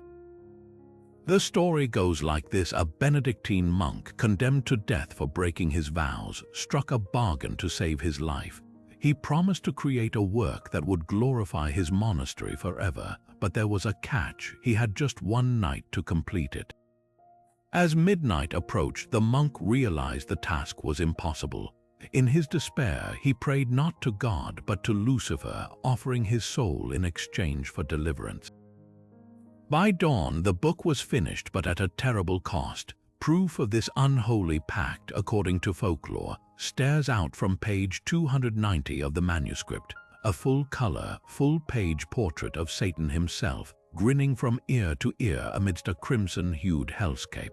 S1: The story goes like this: a Benedictine monk, condemned to death for breaking his vows, struck a bargain to save his life. He promised to create a work that would glorify his monastery forever, but there was a catch: he had just 1 night to complete it. As midnight approached, the monk realized the task was impossible. In his despair, he prayed not to God but to Lucifer, offering his soul in exchange for deliverance. By dawn, the book was finished, but at a terrible cost. Proof of this unholy pact, according to folklore, stares out from page 290 of the manuscript, a full-color, full-page portrait of Satan himself, grinning from ear to ear amidst a crimson-hued hellscape.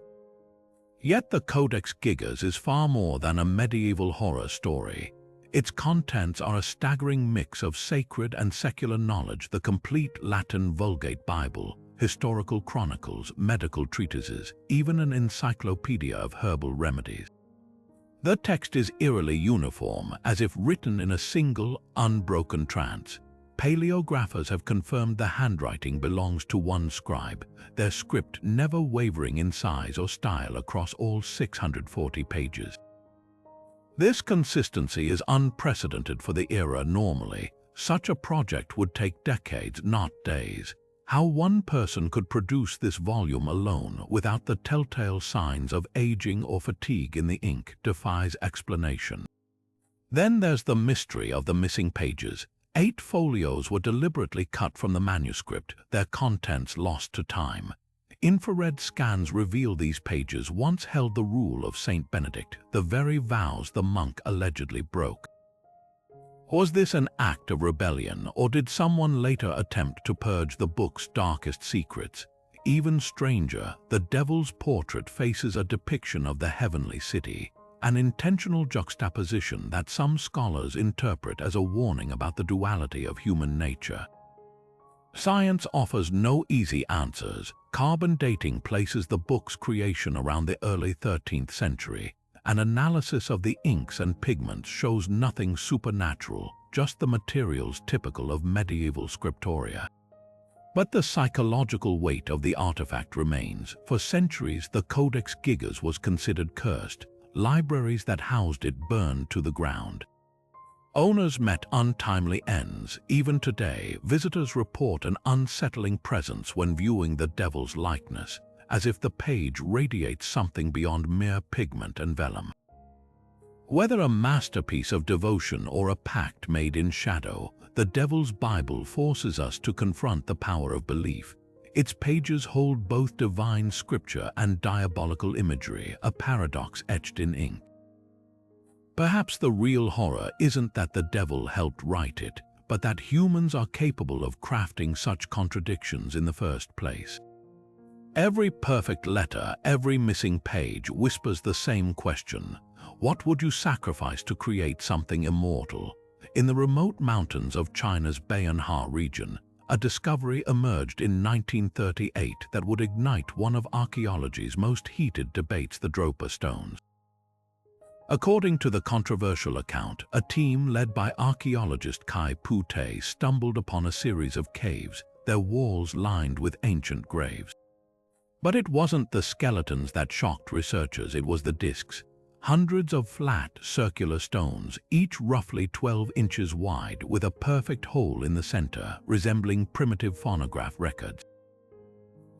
S1: Yet the Codex Gigas is far more than a medieval horror story. Its contents are a staggering mix of sacred and secular knowledge, the complete Latin Vulgate Bible, historical chronicles, medical treatises, even an encyclopedia of herbal remedies. The text is eerily uniform, as if written in a single, unbroken trance. Paleographers have confirmed the handwriting belongs to one scribe, their script never wavering in size or style across all 640 pages. This consistency is unprecedented for the era. Normally, such a project would take decades, not days. How one person could produce this volume alone without the telltale signs of aging or fatigue in the ink defies explanation. Then there's the mystery of the missing pages. 8 folios were deliberately cut from the manuscript, their contents lost to time. Infrared scans reveal these pages once held the rule of Saint Benedict, the very vows the monk allegedly broke. Was this an act of rebellion, or did someone later attempt to purge the book's darkest secrets? Even stranger, the devil's portrait faces a depiction of the heavenly city, an intentional juxtaposition that some scholars interpret as a warning about the duality of human nature. Science offers no easy answers. Carbon dating places the book's creation around the early 13th century. An analysis of the inks and pigments shows nothing supernatural, just the materials typical of medieval scriptoria. But the psychological weight of the artifact remains. For centuries, the Codex Gigas was considered cursed. Libraries that housed it burned to the ground. Owners met untimely ends. Even today, visitors report an unsettling presence when viewing the devil's likeness, as if the page radiates something beyond mere pigment and vellum. Whether a masterpiece of devotion or a pact made in shadow, the Devil's Bible forces us to confront the power of belief. Its pages hold both divine scripture and diabolical imagery, a paradox etched in ink. Perhaps the real horror isn't that the devil helped write it, but that humans are capable of crafting such contradictions in the first place. Every perfect letter, every missing page whispers the same question: what would you sacrifice to create something immortal? In the remote mountains of China's Bayanhar region, a discovery emerged in 1938 that would ignite one of archaeology's most heated debates: the Dropa stones. According to the controversial account, a team led by archaeologist Kai Pute stumbled upon a series of caves, their walls lined with ancient graves. But it wasn't the skeletons that shocked researchers, it was the discs. Hundreds of flat, circular stones, each roughly 12 inches wide, with a perfect hole in the center, resembling primitive phonograph records.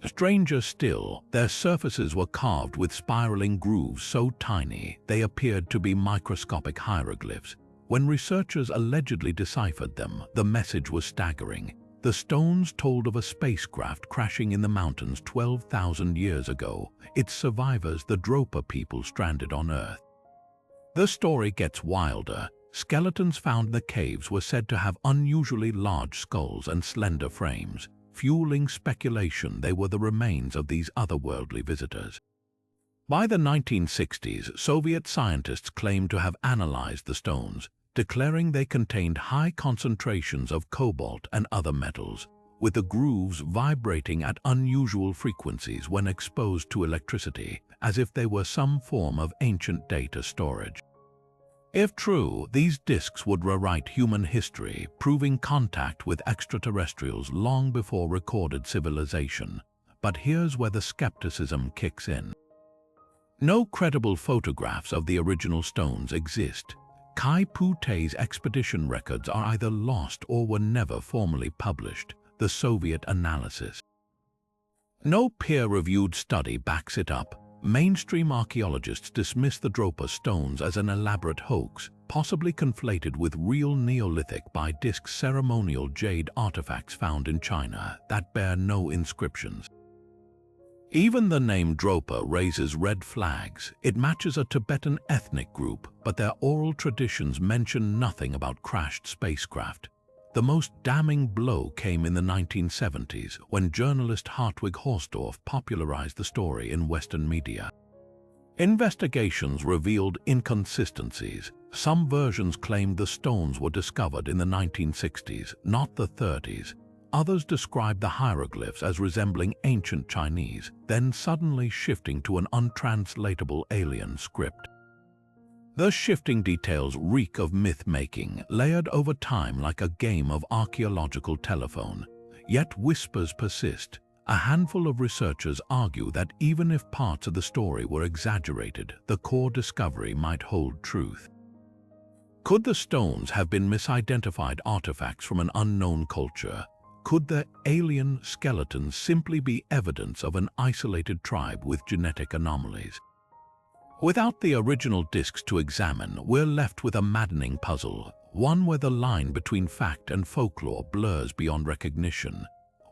S1: Stranger still, their surfaces were carved with spiraling grooves so tiny they appeared to be microscopic hieroglyphs. When researchers allegedly deciphered them, the message was staggering. The stones told of a spacecraft crashing in the mountains 12,000 years ago, its survivors the Dropa people stranded on Earth. The story gets wilder. Skeletons found in the caves were said to have unusually large skulls and slender frames, fueling speculation they were the remains of these otherworldly visitors. By the 1960s, Soviet scientists claimed to have analyzed the stones, declaring they contained high concentrations of cobalt and other metals, with the grooves vibrating at unusual frequencies when exposed to electricity, as if they were some form of ancient data storage. If true, these discs would rewrite human history, proving contact with extraterrestrials long before recorded civilization. But here's where the skepticism kicks in. No credible photographs of the original stones exist. Kai Pute's expedition records are either lost or were never formally published, the Soviet analysis. No peer-reviewed study backs it up. Mainstream archaeologists dismiss the Dropa stones as an elaborate hoax, possibly conflated with real Neolithic by disc ceremonial jade artifacts found in China that bear no inscriptions. Even the name Dropa raises red flags. It matches a Tibetan ethnic group, but their oral traditions mention nothing about crashed spacecraft. The most damning blow came in the 1970s when journalist Hartwig Horsdorf popularized the story in Western media. Investigations revealed inconsistencies. Some versions claimed the stones were discovered in the 1960s, not the 30s. Others described the hieroglyphs as resembling ancient Chinese, then suddenly shifting to an untranslatable alien script. The shifting details reek of myth-making, layered over time like a game of archaeological telephone. Yet whispers persist. A handful of researchers argue that even if parts of the story were exaggerated, the core discovery might hold truth. Could the stones have been misidentified artifacts from an unknown culture? Could the alien skeletons simply be evidence of an isolated tribe with genetic anomalies? Without the original discs to examine, we're left with a maddening puzzle, one where the line between fact and folklore blurs beyond recognition.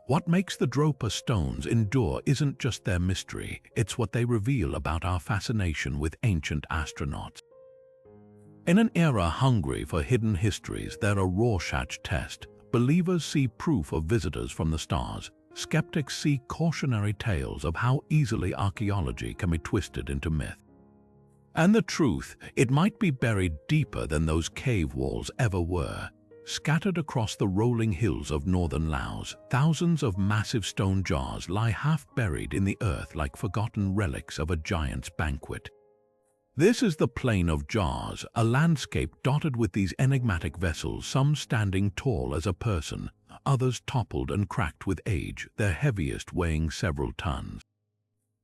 S1: What makes the Dropa stones endure isn't just their mystery, it's what they reveal about our fascination with ancient astronauts. In an era hungry for hidden histories, they're a Rorschach test. Believers see proof of visitors from the stars. Skeptics see cautionary tales of how easily archaeology can be twisted into myth. And the truth, it might be buried deeper than those cave walls ever were. Scattered across the rolling hills of northern Laos, thousands of massive stone jars lie half buried in the earth like forgotten relics of a giant's banquet. This is the Plain of Jars, a landscape dotted with these enigmatic vessels, some standing tall as a person, others toppled and cracked with age, their heaviest weighing several tons.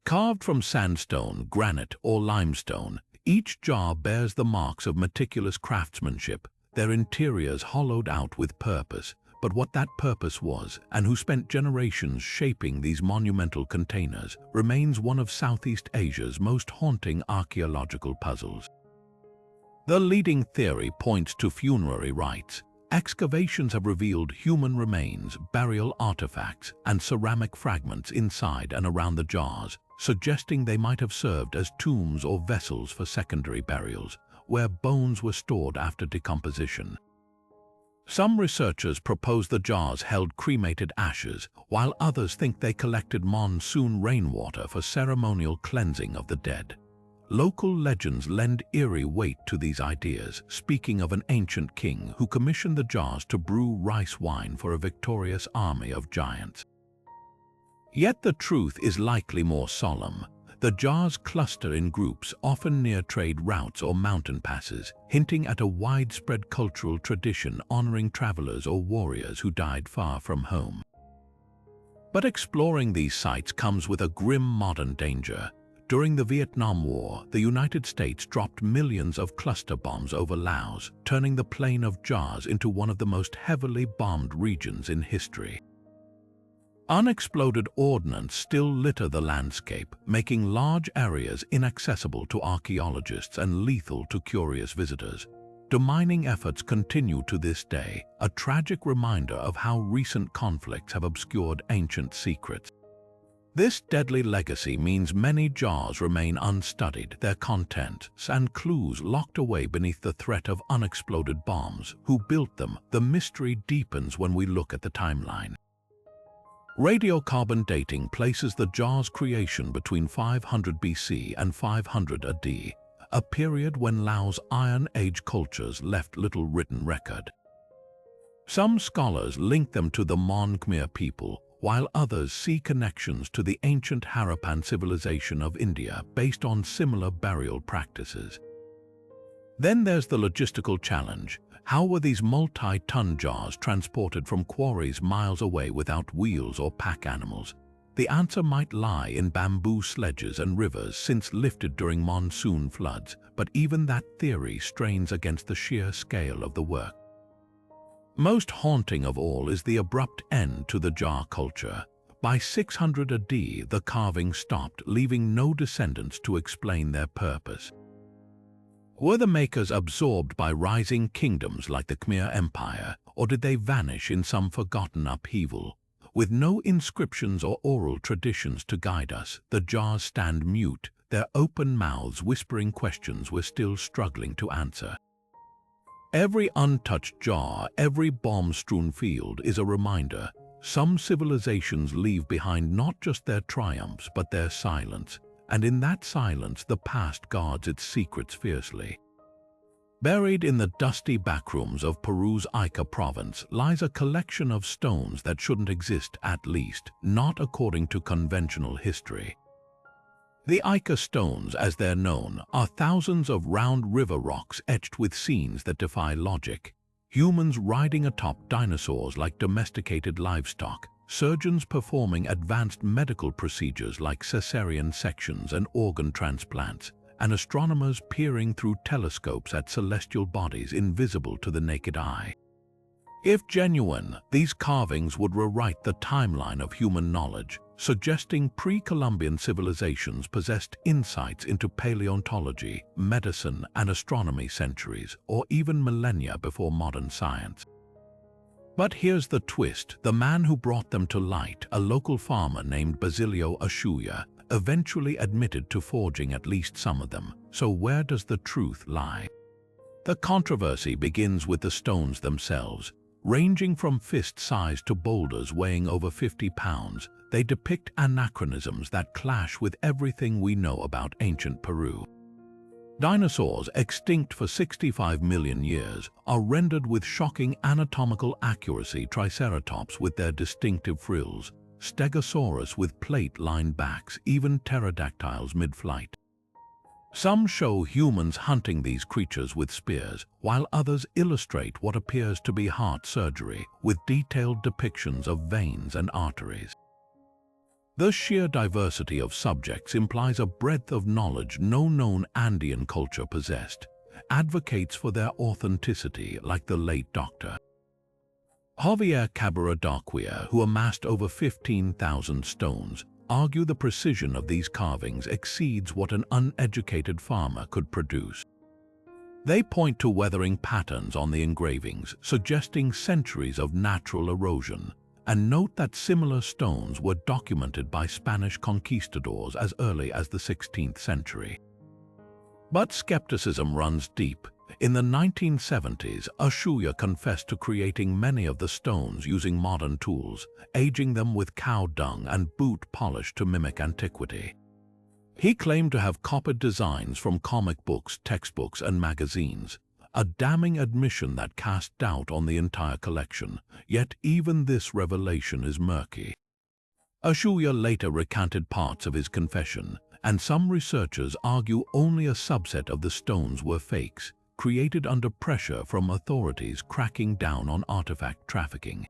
S1: Carved from sandstone, granite, or limestone, each jar bears the marks of meticulous craftsmanship, their interiors hollowed out with purpose. But what that purpose was, and who spent generations shaping these monumental containers, remains one of Southeast Asia's most haunting archaeological puzzles. The leading theory points to funerary rites. Excavations have revealed human remains, burial artifacts, and ceramic fragments inside and around the jars, suggesting they might have served as tombs or vessels for secondary burials, where bones were stored after decomposition. Some researchers propose the jars held cremated ashes, while others think they collected monsoon rainwater for ceremonial cleansing of the dead. Local legends lend eerie weight to these ideas, speaking of an ancient king who commissioned the jars to brew rice wine for a victorious army of giants. Yet the truth is likely more solemn. The jars cluster in groups, often near trade routes or mountain passes, hinting at a widespread cultural tradition honoring travelers or warriors who died far from home. But exploring these sites comes with a grim modern danger. During the Vietnam War, the United States dropped millions of cluster bombs over Laos, turning the Plain of Jars into one of the most heavily bombed regions in history. Unexploded ordnance still litter the landscape, making large areas inaccessible to archaeologists and lethal to curious visitors. Demining efforts continue to this day, a tragic reminder of how recent conflicts have obscured ancient secrets. This deadly legacy means many jars remain unstudied, their contents and clues locked away beneath the threat of unexploded bombs. Who built them? The mystery deepens when we look at the timeline. Radiocarbon dating places the jar's creation between 500 BC and 500 AD, a period when Laos Iron Age cultures left little written record. Some scholars link them to the Mon Khmer people, while others see connections to the ancient Harappan civilization of India based on similar burial practices. Then there's the logistical challenge. How were these multi-ton jars transported from quarries miles away without wheels or pack animals? The answer might lie in bamboo sledges and rivers since lifted during monsoon floods, but even that theory strains against the sheer scale of the work. Most haunting of all is the abrupt end to the jar culture. By 600 AD, the carving stopped, leaving no descendants to explain their purpose. Were the makers absorbed by rising kingdoms like the Khmer Empire, or did they vanish in some forgotten upheaval? With no inscriptions or oral traditions to guide us, the jars stand mute, their open mouths whispering questions we're still struggling to answer. Every untouched jar, every bomb-strewn field is a reminder. Some civilizations leave behind not just their triumphs but their silence, and in that silence the past guards its secrets fiercely. Buried in the dusty backrooms of Peru's Ica province lies a collection of stones that shouldn't exist, at least not according to conventional history. The Ica stones, as they're known, are thousands of round river rocks etched with scenes that defy logic. Humans riding atop dinosaurs like domesticated livestock, surgeons performing advanced medical procedures like cesarean sections and organ transplants, and astronomers peering through telescopes at celestial bodies invisible to the naked eye. If genuine, these carvings would rewrite the timeline of human knowledge, suggesting pre-Columbian civilizations possessed insights into paleontology, medicine, and astronomy centuries, or even millennia before modern science. But here's the twist: the man who brought them to light, a local farmer named Basilio Ashuya, eventually admitted to forging at least some of them. So where does the truth lie? The controversy begins with the stones themselves. Ranging from fist-sized to boulders weighing over 50 pounds, they depict anachronisms that clash with everything we know about ancient Peru. Dinosaurs, extinct for 65 million years, are rendered with shocking anatomical accuracy. Triceratops with their distinctive frills, Stegosaurus with plate-lined backs, even pterodactyls mid-flight. Some show humans hunting these creatures with spears, while others illustrate what appears to be heart surgery, with detailed depictions of veins and arteries. The sheer diversity of subjects implies a breadth of knowledge no known Andean culture possessed. Advocates for their authenticity, like the late Dr. Javier Cabrera-Darquia, who amassed over 15,000 stones, argue the precision of these carvings exceeds what an uneducated farmer could produce. They point to weathering patterns on the engravings, suggesting centuries of natural erosion, and note that similar stones were documented by Spanish conquistadors as early as the 16th century. But skepticism runs deep. In the 1970s, Ashuya confessed to creating many of the stones using modern tools, aging them with cow dung and boot polish to mimic antiquity. He claimed to have copied designs from comic books, textbooks, and magazines, a damning admission that cast doubt on the entire collection. Yet even this revelation is murky. Ashuya later recanted parts of his confession, and some researchers argue only a subset of the stones were fakes, created under pressure from authorities cracking down on artifact trafficking.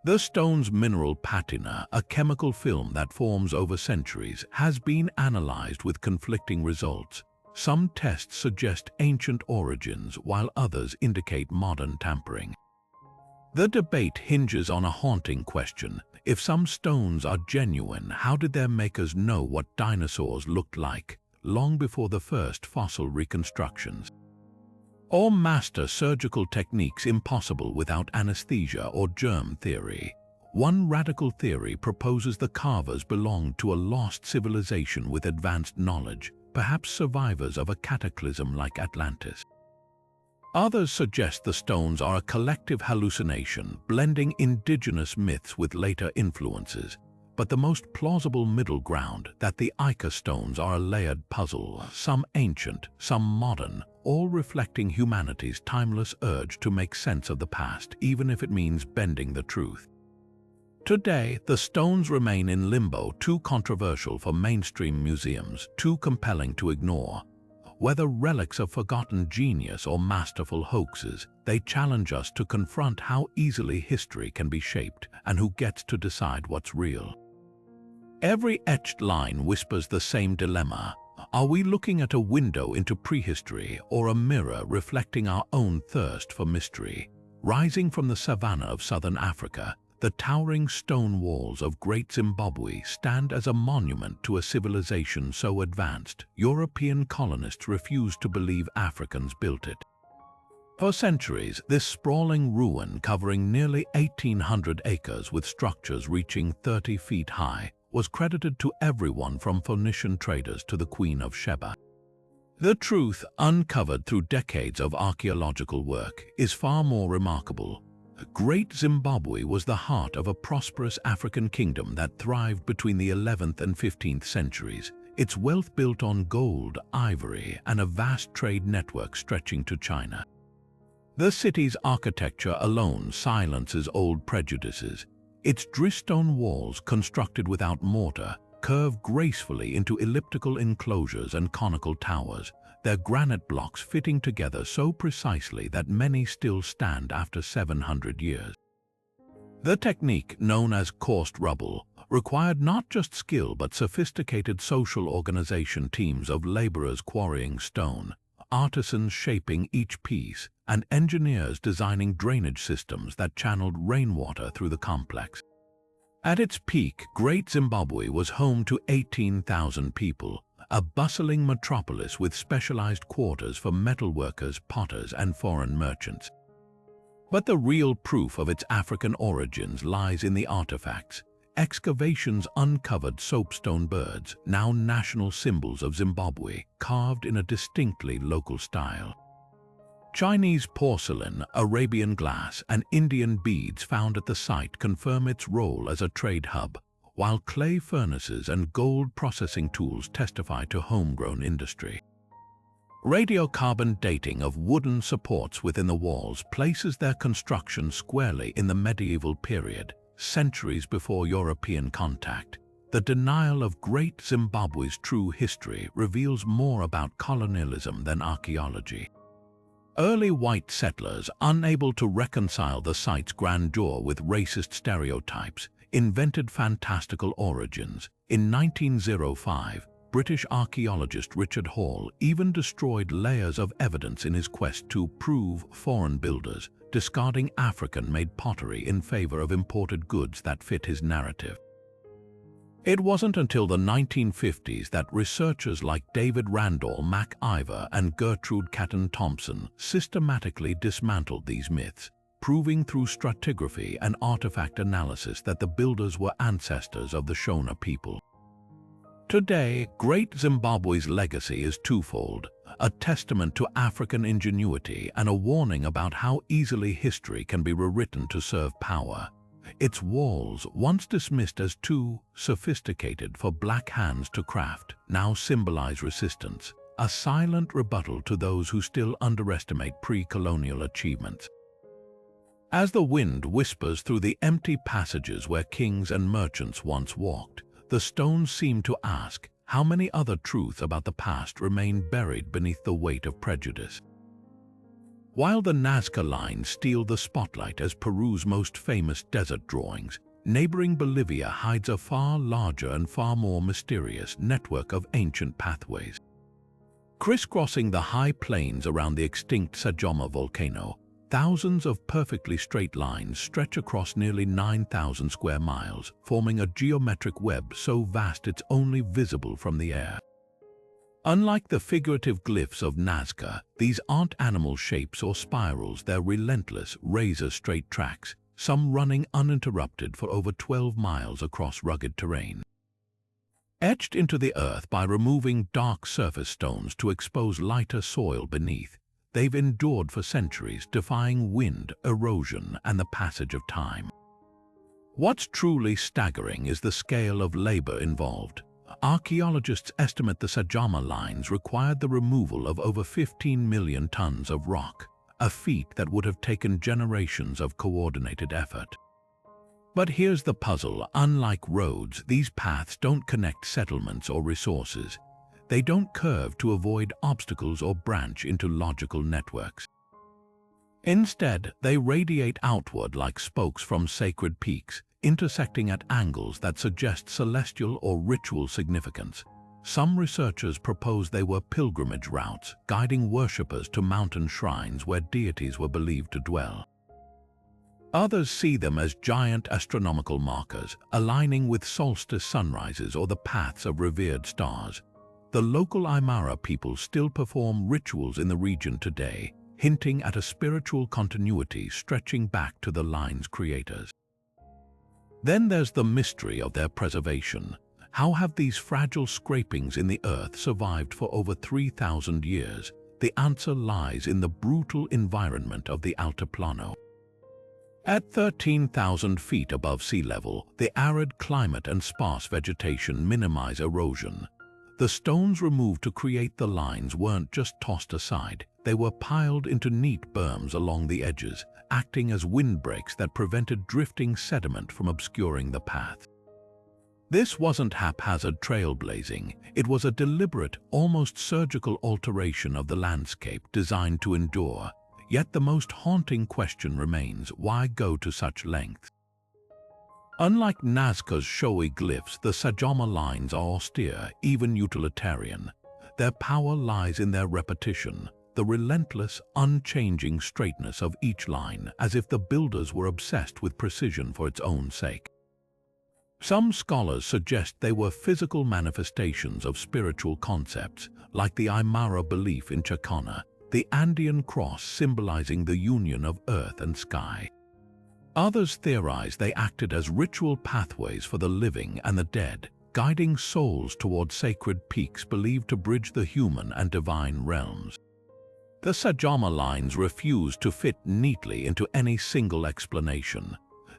S1: The stone's mineral patina, a chemical film that forms over centuries, has been analyzed with conflicting results. Some tests suggest ancient origins, while others indicate modern tampering. The debate hinges on a haunting question. If some stones are genuine, how did their makers know what dinosaurs looked like long before the first fossil reconstructions? Or master surgical techniques impossible without anesthesia or germ theory? One radical theory proposes the carvers belonged to a lost civilization with advanced knowledge, perhaps survivors of a cataclysm like Atlantis. Others suggest the stones are a collective hallucination, blending indigenous myths with later influences. But the most plausible middle ground, that the Ica stones are a layered puzzle, some ancient, some modern, all reflecting humanity's timeless urge to make sense of the past, even if it means bending the truth. Today, the stones remain in limbo, too controversial for mainstream museums, too compelling to ignore. Whether relics of forgotten genius or masterful hoaxes, they challenge us to confront how easily history can be shaped and who gets to decide what's real. Every etched line whispers the same dilemma. Are we looking at a window into prehistory or a mirror reflecting our own thirst for mystery? Rising from the savanna of southern Africa, the towering stone walls of Great Zimbabwe stand as a monument to a civilization so advanced, European colonists refused to believe Africans built it. For centuries, this sprawling ruin covering nearly 1,800 acres with structures reaching 30 feet high was credited to everyone from Phoenician traders to the Queen of Sheba. The truth, uncovered through decades of archaeological work, is far more remarkable. Great Zimbabwe was the heart of a prosperous African kingdom that thrived between the 11th and 15th centuries, its wealth built on gold, ivory, and a vast trade network stretching to China. The city's architecture alone silences old prejudices. Its drystone walls, constructed without mortar, curve gracefully into elliptical enclosures and conical towers, their granite blocks fitting together so precisely that many still stand after 700 years. The technique, known as coursed rubble, required not just skill but sophisticated social organization, teams of laborers quarrying stone, artisans shaping each piece, and engineers designing drainage systems that channeled rainwater through the complex. At its peak, Great Zimbabwe was home to 18,000 people, a bustling metropolis with specialized quarters for metalworkers, potters, and foreign merchants. But the real proof of its African origins lies in the artifacts. Excavations uncovered soapstone birds, now national symbols of Zimbabwe, carved in a distinctly local style. Chinese porcelain, Arabian glass, and Indian beads found at the site confirm its role as a trade hub, while clay furnaces and gold processing tools testify to homegrown industry. Radiocarbon dating of wooden supports within the walls places their construction squarely in the medieval period, centuries before European contact. The denial of Great Zimbabwe's true history reveals more about colonialism than archaeology. Early white settlers, unable to reconcile the site's grandeur with racist stereotypes, invented fantastical origins. In 1905, British archaeologist Richard Hall even destroyed layers of evidence in his quest to prove foreign builders, discarding African-made pottery in favor of imported goods that fit his narrative. It wasn't until the 1950s that researchers like David Randall McIver and Gertrude Catton Thompson systematically dismantled these myths, proving through stratigraphy and artifact analysis that the builders were ancestors of the Shona people. Today, Great Zimbabwe's legacy is twofold: a testament to African ingenuity and a warning about how easily history can be rewritten to serve power. Its walls, once dismissed as too sophisticated for black hands to craft, now symbolize resistance, a silent rebuttal to those who still underestimate pre-colonial achievements. As the wind whispers through the empty passages where kings and merchants once walked, the stones seem to ask, how many other truths about the past remain buried beneath the weight of prejudice? While the Nazca Lines steal the spotlight as Peru's most famous desert drawings, neighboring Bolivia hides a far larger and far more mysterious network of ancient pathways. Crisscrossing the high plains around the extinct Sacsayhuamán volcano, thousands of perfectly straight lines stretch across nearly 9,000 square miles, forming a geometric web so vast it's only visible from the air. Unlike the figurative glyphs of Nazca, these aren't animal shapes or spirals, they're relentless, razor-straight tracks, some running uninterrupted for over 12 miles across rugged terrain. Etched into the earth by removing dark surface stones to expose lighter soil beneath, they've endured for centuries, defying wind, erosion, and the passage of time. What's truly staggering is the scale of labor involved. Archaeologists estimate the Sacsayhuamán lines required the removal of over 15 million tons of rock, a feat that would have taken generations of coordinated effort. But here's the puzzle: unlike roads, these paths don't connect settlements or resources. They don't curve to avoid obstacles or branch into logical networks. Instead, they radiate outward like spokes from sacred peaks, intersecting at angles that suggest celestial or ritual significance. Some researchers propose they were pilgrimage routes, guiding worshippers to mountain shrines where deities were believed to dwell. Others see them as giant astronomical markers, aligning with solstice sunrises or the paths of revered stars. The local Aymara people still perform rituals in the region today, hinting at a spiritual continuity stretching back to the line's creators. Then there's the mystery of their preservation. How have these fragile scrapings in the earth survived for over 3,000 years? The answer lies in the brutal environment of the Altiplano. At 13,000 feet above sea level, the arid climate and sparse vegetation minimize erosion. The stones removed to create the lines weren't just tossed aside, they were piled into neat berms along the edges, acting as windbreaks that prevented drifting sediment from obscuring the path. This wasn't haphazard trailblazing, it was a deliberate, almost surgical alteration of the landscape designed to endure. Yet the most haunting question remains, why go to such lengths? Unlike Nazca's showy glyphs, the Sacsayhuamán lines are austere, even utilitarian. Their power lies in their repetition, the relentless, unchanging straightness of each line, as if the builders were obsessed with precision for its own sake. Some scholars suggest they were physical manifestations of spiritual concepts, like the Aymara belief in Chacana, the Andean cross symbolizing the union of earth and sky. Others theorize they acted as ritual pathways for the living and the dead, guiding souls toward sacred peaks believed to bridge the human and divine realms. The Sacsayhuamán lines refuse to fit neatly into any single explanation.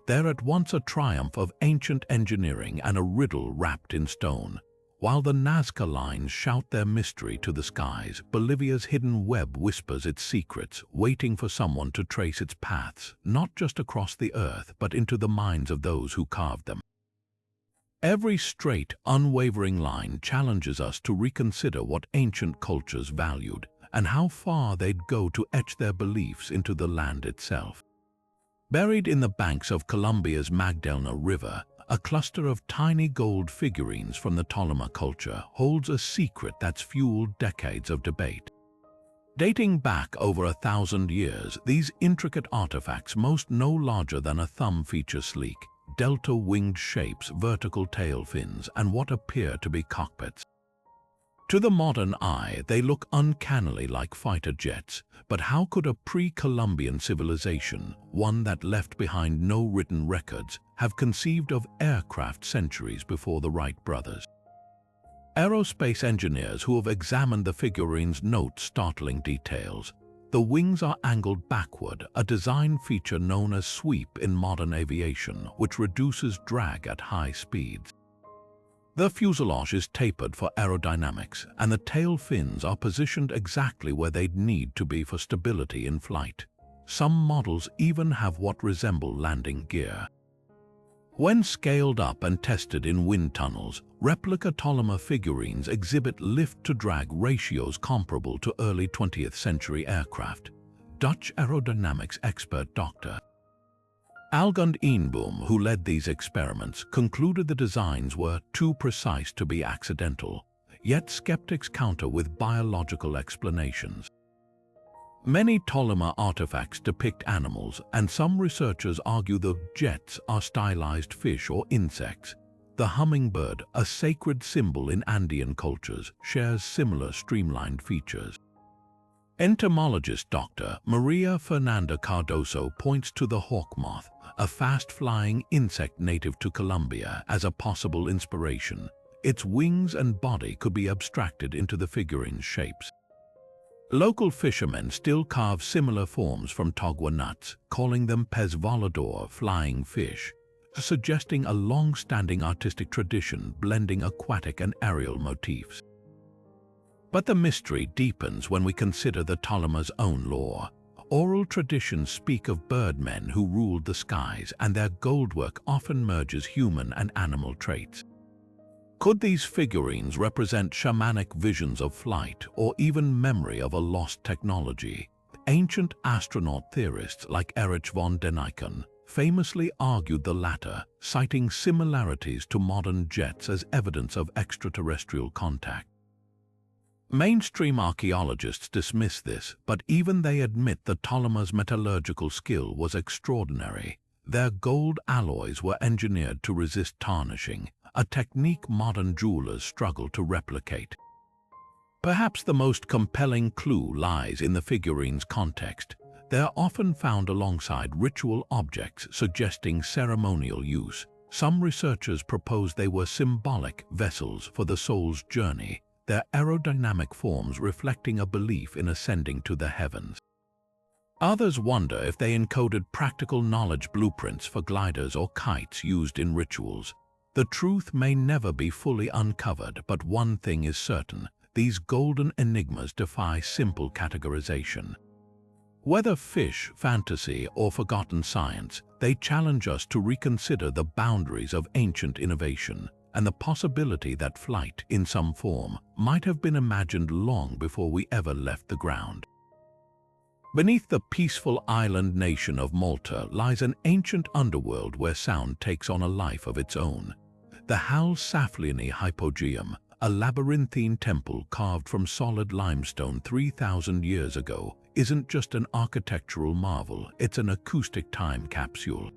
S1: They're at once a triumph of ancient engineering and a riddle wrapped in stone. While the Nazca Lines shout their mystery to the skies, Bolivia's hidden web whispers its secrets, waiting for someone to trace its paths, not just across the earth, but into the minds of those who carved them. Every straight, unwavering line challenges us to reconsider what ancient cultures valued, and how far they'd go to etch their beliefs into the land itself. Buried in the banks of Colombia's Magdalena River, a cluster of tiny gold figurines from the Tolima culture holds a secret that's fueled decades of debate. Dating back over 1,000 years, these intricate artifacts, most no larger than a thumb, feature sleek, delta-winged shapes, vertical tail fins, and what appear to be cockpits. To the modern eye, they look uncannily like fighter jets, but how could a pre-Columbian civilization, one that left behind no written records, have conceived of aircraft centuries before the Wright brothers? Aerospace engineers who have examined the figurines note startling details. The wings are angled backward, a design feature known as sweep in modern aviation, which reduces drag at high speeds. The fuselage is tapered for aerodynamics, and the tail fins are positioned exactly where they'd need to be for stability in flight. Some models even have what resemble landing gear. When scaled up and tested in wind tunnels, replica Tolima figurines exhibit lift-to-drag ratios comparable to early 20th century aircraft. Dutch aerodynamics expert Dr. Algund Eenboom, who led these experiments, concluded the designs were too precise to be accidental, yet skeptics counter with biological explanations. Many Tolima artifacts depict animals, and some researchers argue the jets are stylized fish or insects. The hummingbird, a sacred symbol in Andean cultures, shares similar streamlined features. Entomologist Dr. Maria Fernanda Cardoso points to the hawk moth, a fast-flying insect native to Colombia, as a possible inspiration. Its wings and body could be abstracted into the figurine's shapes. Local fishermen still carve similar forms from togwa nuts, calling them pez volador, flying fish, suggesting a long-standing artistic tradition blending aquatic and aerial motifs. But the mystery deepens when we consider the Tolima's own lore. Oral traditions speak of birdmen who ruled the skies, and their goldwork often merges human and animal traits. Could these figurines represent shamanic visions of flight or even memory of a lost technology? Ancient astronaut theorists like Erich von Däniken famously argued the latter, citing similarities to modern jets as evidence of extraterrestrial contact. Mainstream archaeologists dismiss this, but even they admit the Tolima's metallurgical skill was extraordinary. Their gold alloys were engineered to resist tarnishing, a technique modern jewelers struggle to replicate. Perhaps the most compelling clue lies in the figurines' context. They are often found alongside ritual objects suggesting ceremonial use. Some researchers propose they were symbolic vessels for the soul's journey, their aerodynamic forms reflecting a belief in ascending to the heavens. Others wonder if they encoded practical knowledge blueprints for gliders or kites used in rituals. The truth may never be fully uncovered, but one thing is certain: these golden enigmas defy simple categorization. Whether fish, fantasy, or forgotten science, they challenge us to reconsider the boundaries of ancient innovation and the possibility that flight, in some form, might have been imagined long before we ever left the ground. Beneath the peaceful island nation of Malta lies an ancient underworld where sound takes on a life of its own. The Hal-Saflieni Hypogeum, a labyrinthine temple carved from solid limestone 3,000 years ago, isn't just an architectural marvel, it's an acoustic time capsule.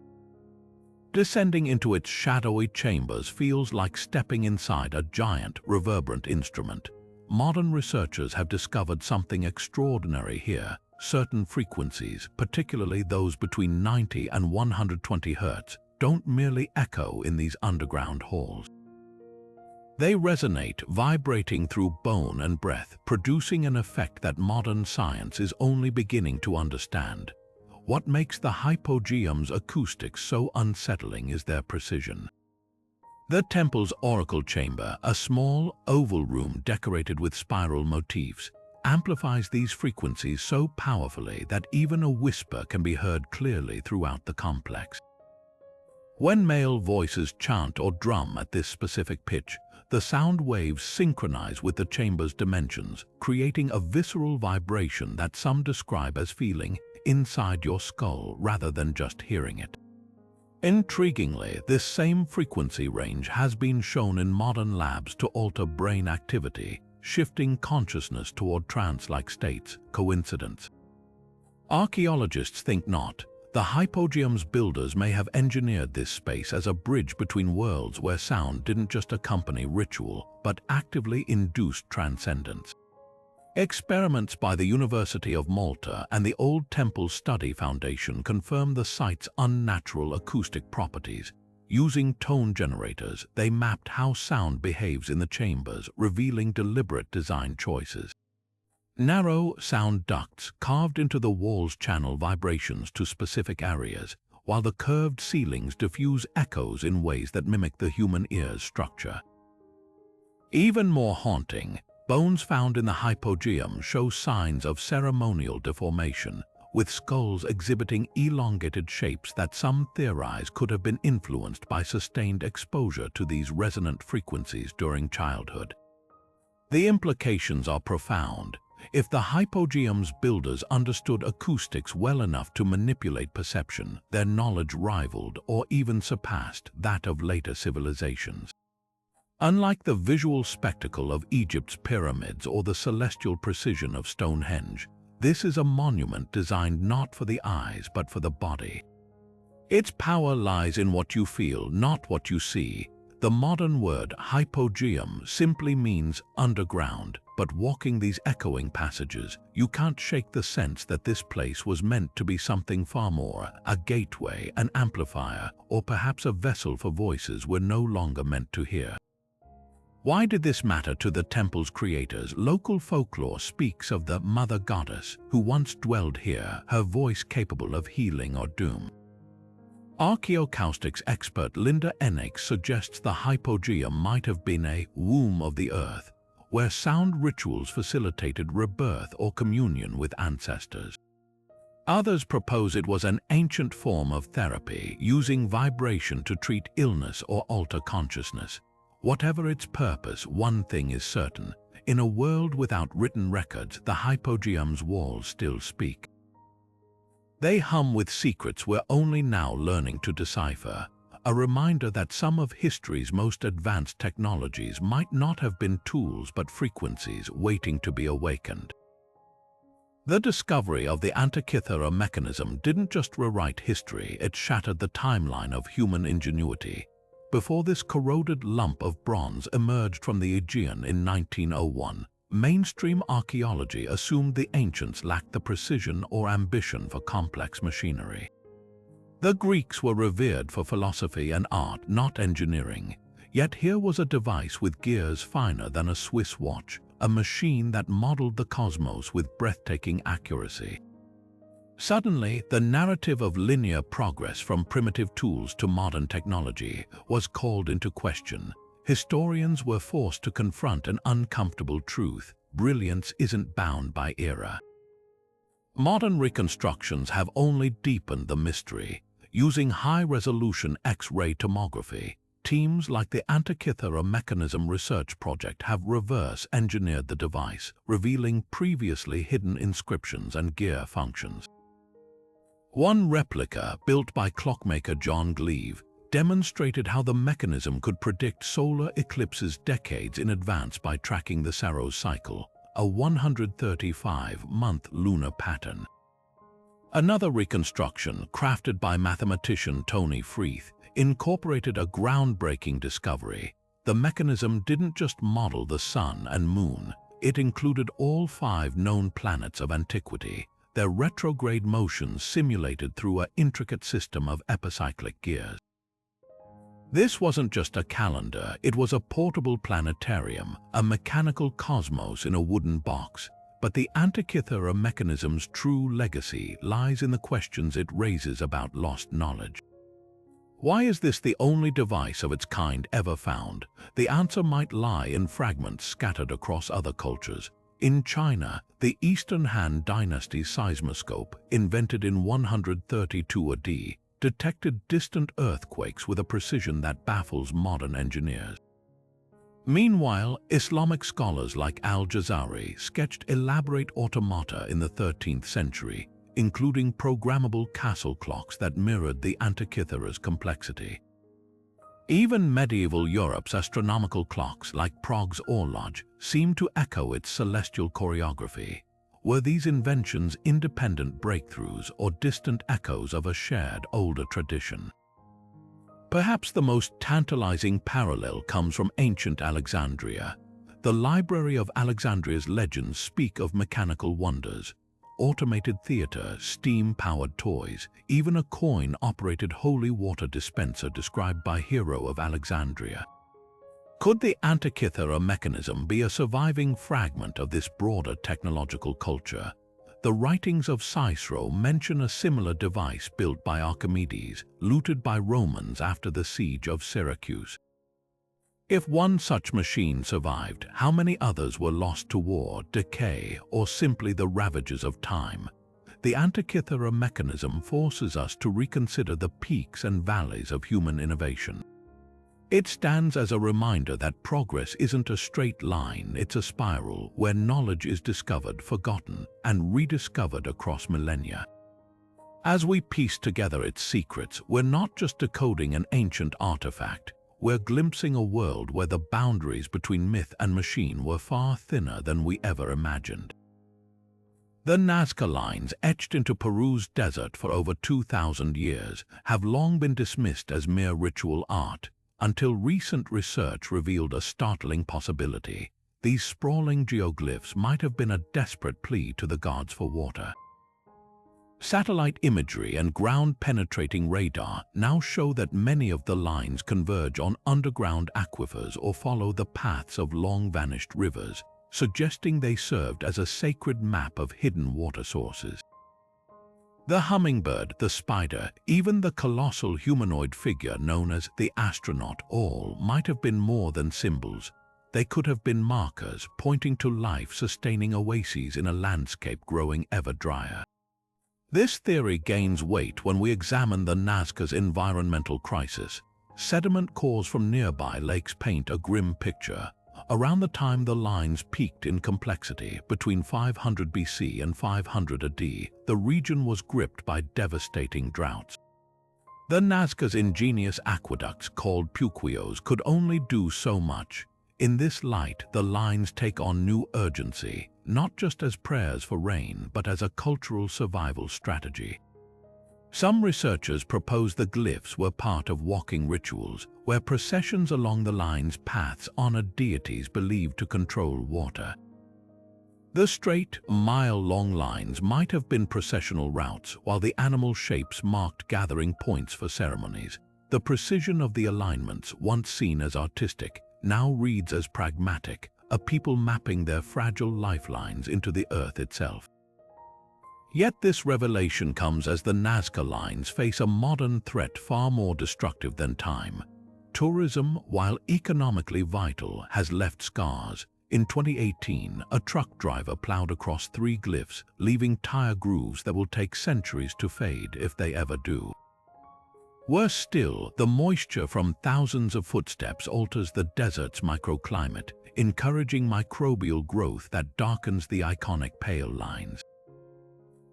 S1: Descending into its shadowy chambers feels like stepping inside a giant, reverberant instrument. Modern researchers have discovered something extraordinary here. Certain frequencies, particularly those between 90 and 120 Hz, don't merely echo in these underground halls. They resonate, vibrating through bone and breath, producing an effect that modern science is only beginning to understand. What makes the hypogeum's acoustics so unsettling is their precision. The temple's oracle chamber, a small, oval room decorated with spiral motifs, amplifies these frequencies so powerfully that even a whisper can be heard clearly throughout the complex. When male voices chant or drum at this specific pitch, the sound waves synchronize with the chamber's dimensions, creating a visceral vibration that some describe as feeling inside your skull rather than just hearing it. Intriguingly, this same frequency range has been shown in modern labs to alter brain activity, shifting consciousness toward trance-like states. Coincidence? Archaeologists think not. The hypogeum's builders may have engineered this space as a bridge between worlds where sound didn't just accompany ritual, but actively induced transcendence. Experiments by the University of Malta and the Old Temple Study Foundation confirm the site's unnatural acoustic properties. Using tone generators, they mapped how sound behaves in the chambers, revealing deliberate design choices. Narrow sound ducts carved into the walls channel vibrations to specific areas, while the curved ceilings diffuse echoes in ways that mimic the human ear's structure. Even more haunting, bones found in the hypogeum show signs of ceremonial deformation, with skulls exhibiting elongated shapes that some theorize could have been influenced by sustained exposure to these resonant frequencies during childhood. The implications are profound. If the hypogeum's builders understood acoustics well enough to manipulate perception, their knowledge rivaled or even surpassed that of later civilizations. Unlike the visual spectacle of Egypt's pyramids or the celestial precision of Stonehenge, this is a monument designed not for the eyes but for the body. Its power lies in what you feel, not what you see. The modern word hypogeum simply means underground, but walking these echoing passages, you can't shake the sense that this place was meant to be something far more: a gateway, an amplifier, or perhaps a vessel for voices we're no longer meant to hear. Why did this matter to the temple's creators? Local folklore speaks of the mother goddess who once dwelled here, her voice capable of healing or doom. Archaeoacoustics expert Linda Enix suggests the hypogeum might have been a womb of the earth, where sound rituals facilitated rebirth or communion with ancestors. Others propose it was an ancient form of therapy, using vibration to treat illness or alter consciousness. Whatever its purpose, one thing is certain: in a world without written records, the hypogeum's walls still speak. They hum with secrets we're only now learning to decipher, a reminder that some of history's most advanced technologies might not have been tools but frequencies waiting to be awakened. The discovery of the Antikythera mechanism didn't just rewrite history, it shattered the timeline of human ingenuity. Before this corroded lump of bronze emerged from the Aegean in 1901, mainstream archaeology assumed the ancients lacked the precision or ambition for complex machinery. The Greeks were revered for philosophy and art, not engineering. Yet here was a device with gears finer than a Swiss watch, a machine that modeled the cosmos with breathtaking accuracy. Suddenly, the narrative of linear progress from primitive tools to modern technology was called into question. Historians were forced to confront an uncomfortable truth: brilliance isn't bound by era. Modern reconstructions have only deepened the mystery. Using high-resolution X-ray tomography, teams like the Antikythera Mechanism Research Project have reverse-engineered the device, revealing previously hidden inscriptions and gear functions. One replica, built by clockmaker John Gleave, demonstrated how the mechanism could predict solar eclipses decades in advance by tracking the Saros cycle, a 135-month lunar pattern. Another reconstruction, crafted by mathematician Tony Freeth, incorporated a groundbreaking discovery. The mechanism didn't just model the sun and moon, it included all 5 known planets of antiquity, their retrograde motions simulated through an intricate system of epicyclic gears. This wasn't just a calendar, it was a portable planetarium, a mechanical cosmos in a wooden box. But the Antikythera mechanism's true legacy lies in the questions it raises about lost knowledge. Why is this the only device of its kind ever found? The answer might lie in fragments scattered across other cultures. In China, the Eastern Han Dynasty seismoscope, invented in 132 AD, detected distant earthquakes with a precision that baffles modern engineers. Meanwhile, Islamic scholars like Al-Jazari sketched elaborate automata in the 13th century, including programmable castle clocks that mirrored the Antikythera's complexity. Even medieval Europe's astronomical clocks, like Prague's horloge, seemed to echo its celestial choreography. Were these inventions independent breakthroughs or distant echoes of a shared older tradition? Perhaps the most tantalizing parallel comes from ancient Alexandria. The Library of Alexandria's legends speak of mechanical wonders, automated theater, steam-powered toys, even a coin-operated holy water dispenser described by Hero of Alexandria. Could the Antikythera mechanism be a surviving fragment of this broader technological culture? The writings of Cicero mention a similar device built by Archimedes, looted by Romans after the siege of Syracuse. If one such machine survived, how many others were lost to war, decay, or simply the ravages of time? The Antikythera mechanism forces us to reconsider the peaks and valleys of human innovation. It stands as a reminder that progress isn't a straight line, it's a spiral where knowledge is discovered, forgotten, and rediscovered across millennia. As we piece together its secrets, we're not just decoding an ancient artifact, we're glimpsing a world where the boundaries between myth and machine were far thinner than we ever imagined. The Nazca Lines, etched into Peru's desert for over 2,000 years, have long been dismissed as mere ritual art, until recent research revealed a startling possibility. These sprawling geoglyphs might have been a desperate plea to the gods for water. Satellite imagery and ground-penetrating radar now show that many of the lines converge on underground aquifers or follow the paths of long-vanished rivers, suggesting they served as a sacred map of hidden water sources. The hummingbird, the spider, even the colossal humanoid figure known as the astronaut, all might have been more than symbols. They could have been markers pointing to life-sustaining oases in a landscape growing ever drier. This theory gains weight when we examine the Nazca's environmental crisis. Sediment cores from nearby lakes paint a grim picture. Around the time the lines peaked in complexity, between 500 BC and 500 AD, the region was gripped by devastating droughts. The Nazca's ingenious aqueducts, called puquios, could only do so much. In this light, the lines take on new urgency, not just as prayers for rain, but as a cultural survival strategy. Some researchers propose the glyphs were part of walking rituals, where processions along the line's paths honored deities believed to control water. The straight, mile-long lines might have been processional routes, while the animal shapes marked gathering points for ceremonies. The precision of the alignments, once seen as artistic, now reads as pragmatic, a people mapping their fragile lifelines into the earth itself. Yet this revelation comes as the Nazca Lines face a modern threat far more destructive than time. Tourism, while economically vital, has left scars. In 2018, a truck driver plowed across 3 glyphs, leaving tire grooves that will take centuries to fade if they ever do. Worse still, the moisture from thousands of footsteps alters the desert's microclimate, encouraging microbial growth that darkens the iconic pale lines.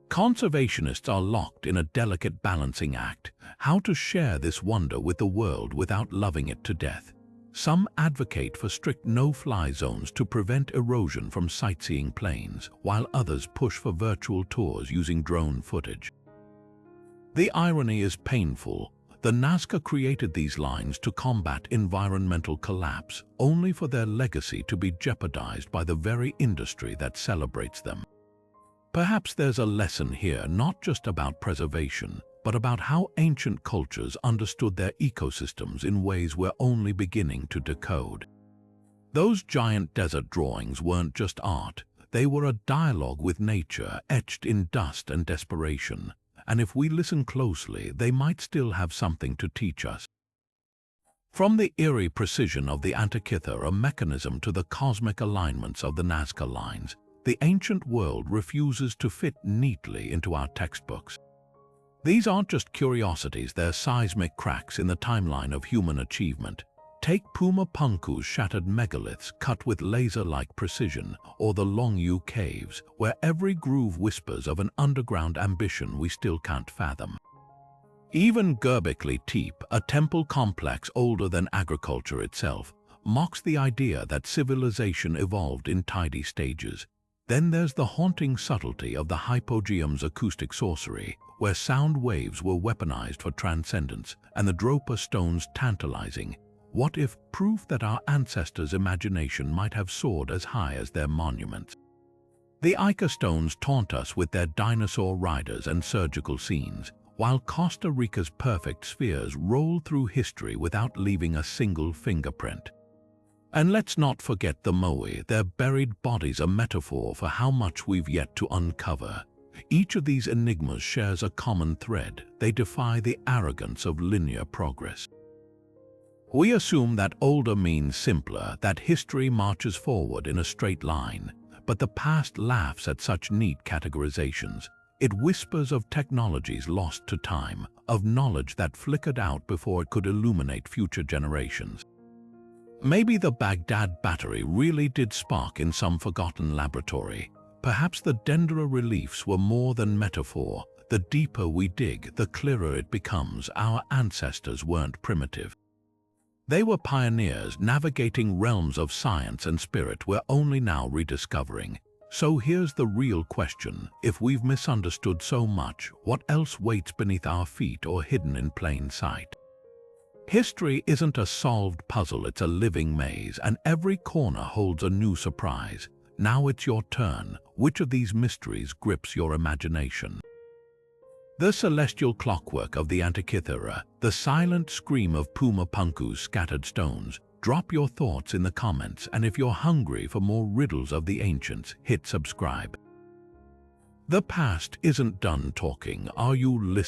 S1: Conservationists are locked in a delicate balancing act: how to share this wonder with the world without loving it to death. Some advocate for strict no-fly zones to prevent erosion from sightseeing planes, while others push for virtual tours using drone footage. The irony is painful. The Nazca created these lines to combat environmental collapse, only for their legacy to be jeopardized by the very industry that celebrates them. Perhaps there's a lesson here not just about preservation, but about how ancient cultures understood their ecosystems in ways we're only beginning to decode. Those giant desert drawings weren't just art, they were a dialogue with nature etched in dust and desperation, and if we listen closely, they might still have something to teach us. From the eerie precision of the Antikythera mechanism to the cosmic alignments of the Nazca Lines, the ancient world refuses to fit neatly into our textbooks. These aren't just curiosities, they're seismic cracks in the timeline of human achievement. Take Puma Punku's shattered megaliths cut with laser-like precision, or the Longyou Caves, where every groove whispers of an underground ambition we still can't fathom. Even Göbekli Tepe, a temple complex older than agriculture itself, mocks the idea that civilization evolved in tidy stages. Then there's the haunting subtlety of the hypogeum's acoustic sorcery, where sound waves were weaponized for transcendence, and the Dropa stone's tantalizing. What if proof that our ancestors' imagination might have soared as high as their monuments? The Ica stones taunt us with their dinosaur riders and surgical scenes, while Costa Rica's perfect spheres roll through history without leaving a single fingerprint. And let's not forget the moai, their buried bodies a metaphor for how much we've yet to uncover. Each of these enigmas shares a common thread. They defy the arrogance of linear progress. We assume that older means simpler, that history marches forward in a straight line, but the past laughs at such neat categorizations. It whispers of technologies lost to time, of knowledge that flickered out before it could illuminate future generations. Maybe the Baghdad Battery really did spark in some forgotten laboratory. Perhaps the Dendera reliefs were more than metaphor. The deeper we dig, the clearer it becomes our ancestors weren't primitive. They were pioneers navigating realms of science and spirit we're only now rediscovering. So here's the real question: if we've misunderstood so much, what else waits beneath our feet or hidden in plain sight? History isn't a solved puzzle, it's a living maze, and every corner holds a new surprise. Now it's your turn. Which of these mysteries grips your imagination? The celestial clockwork of the Antikythera, the silent scream of Puma Punku's scattered stones. Drop your thoughts in the comments, and if you're hungry for more riddles of the ancients, hit subscribe. The past isn't done talking. Are you listening?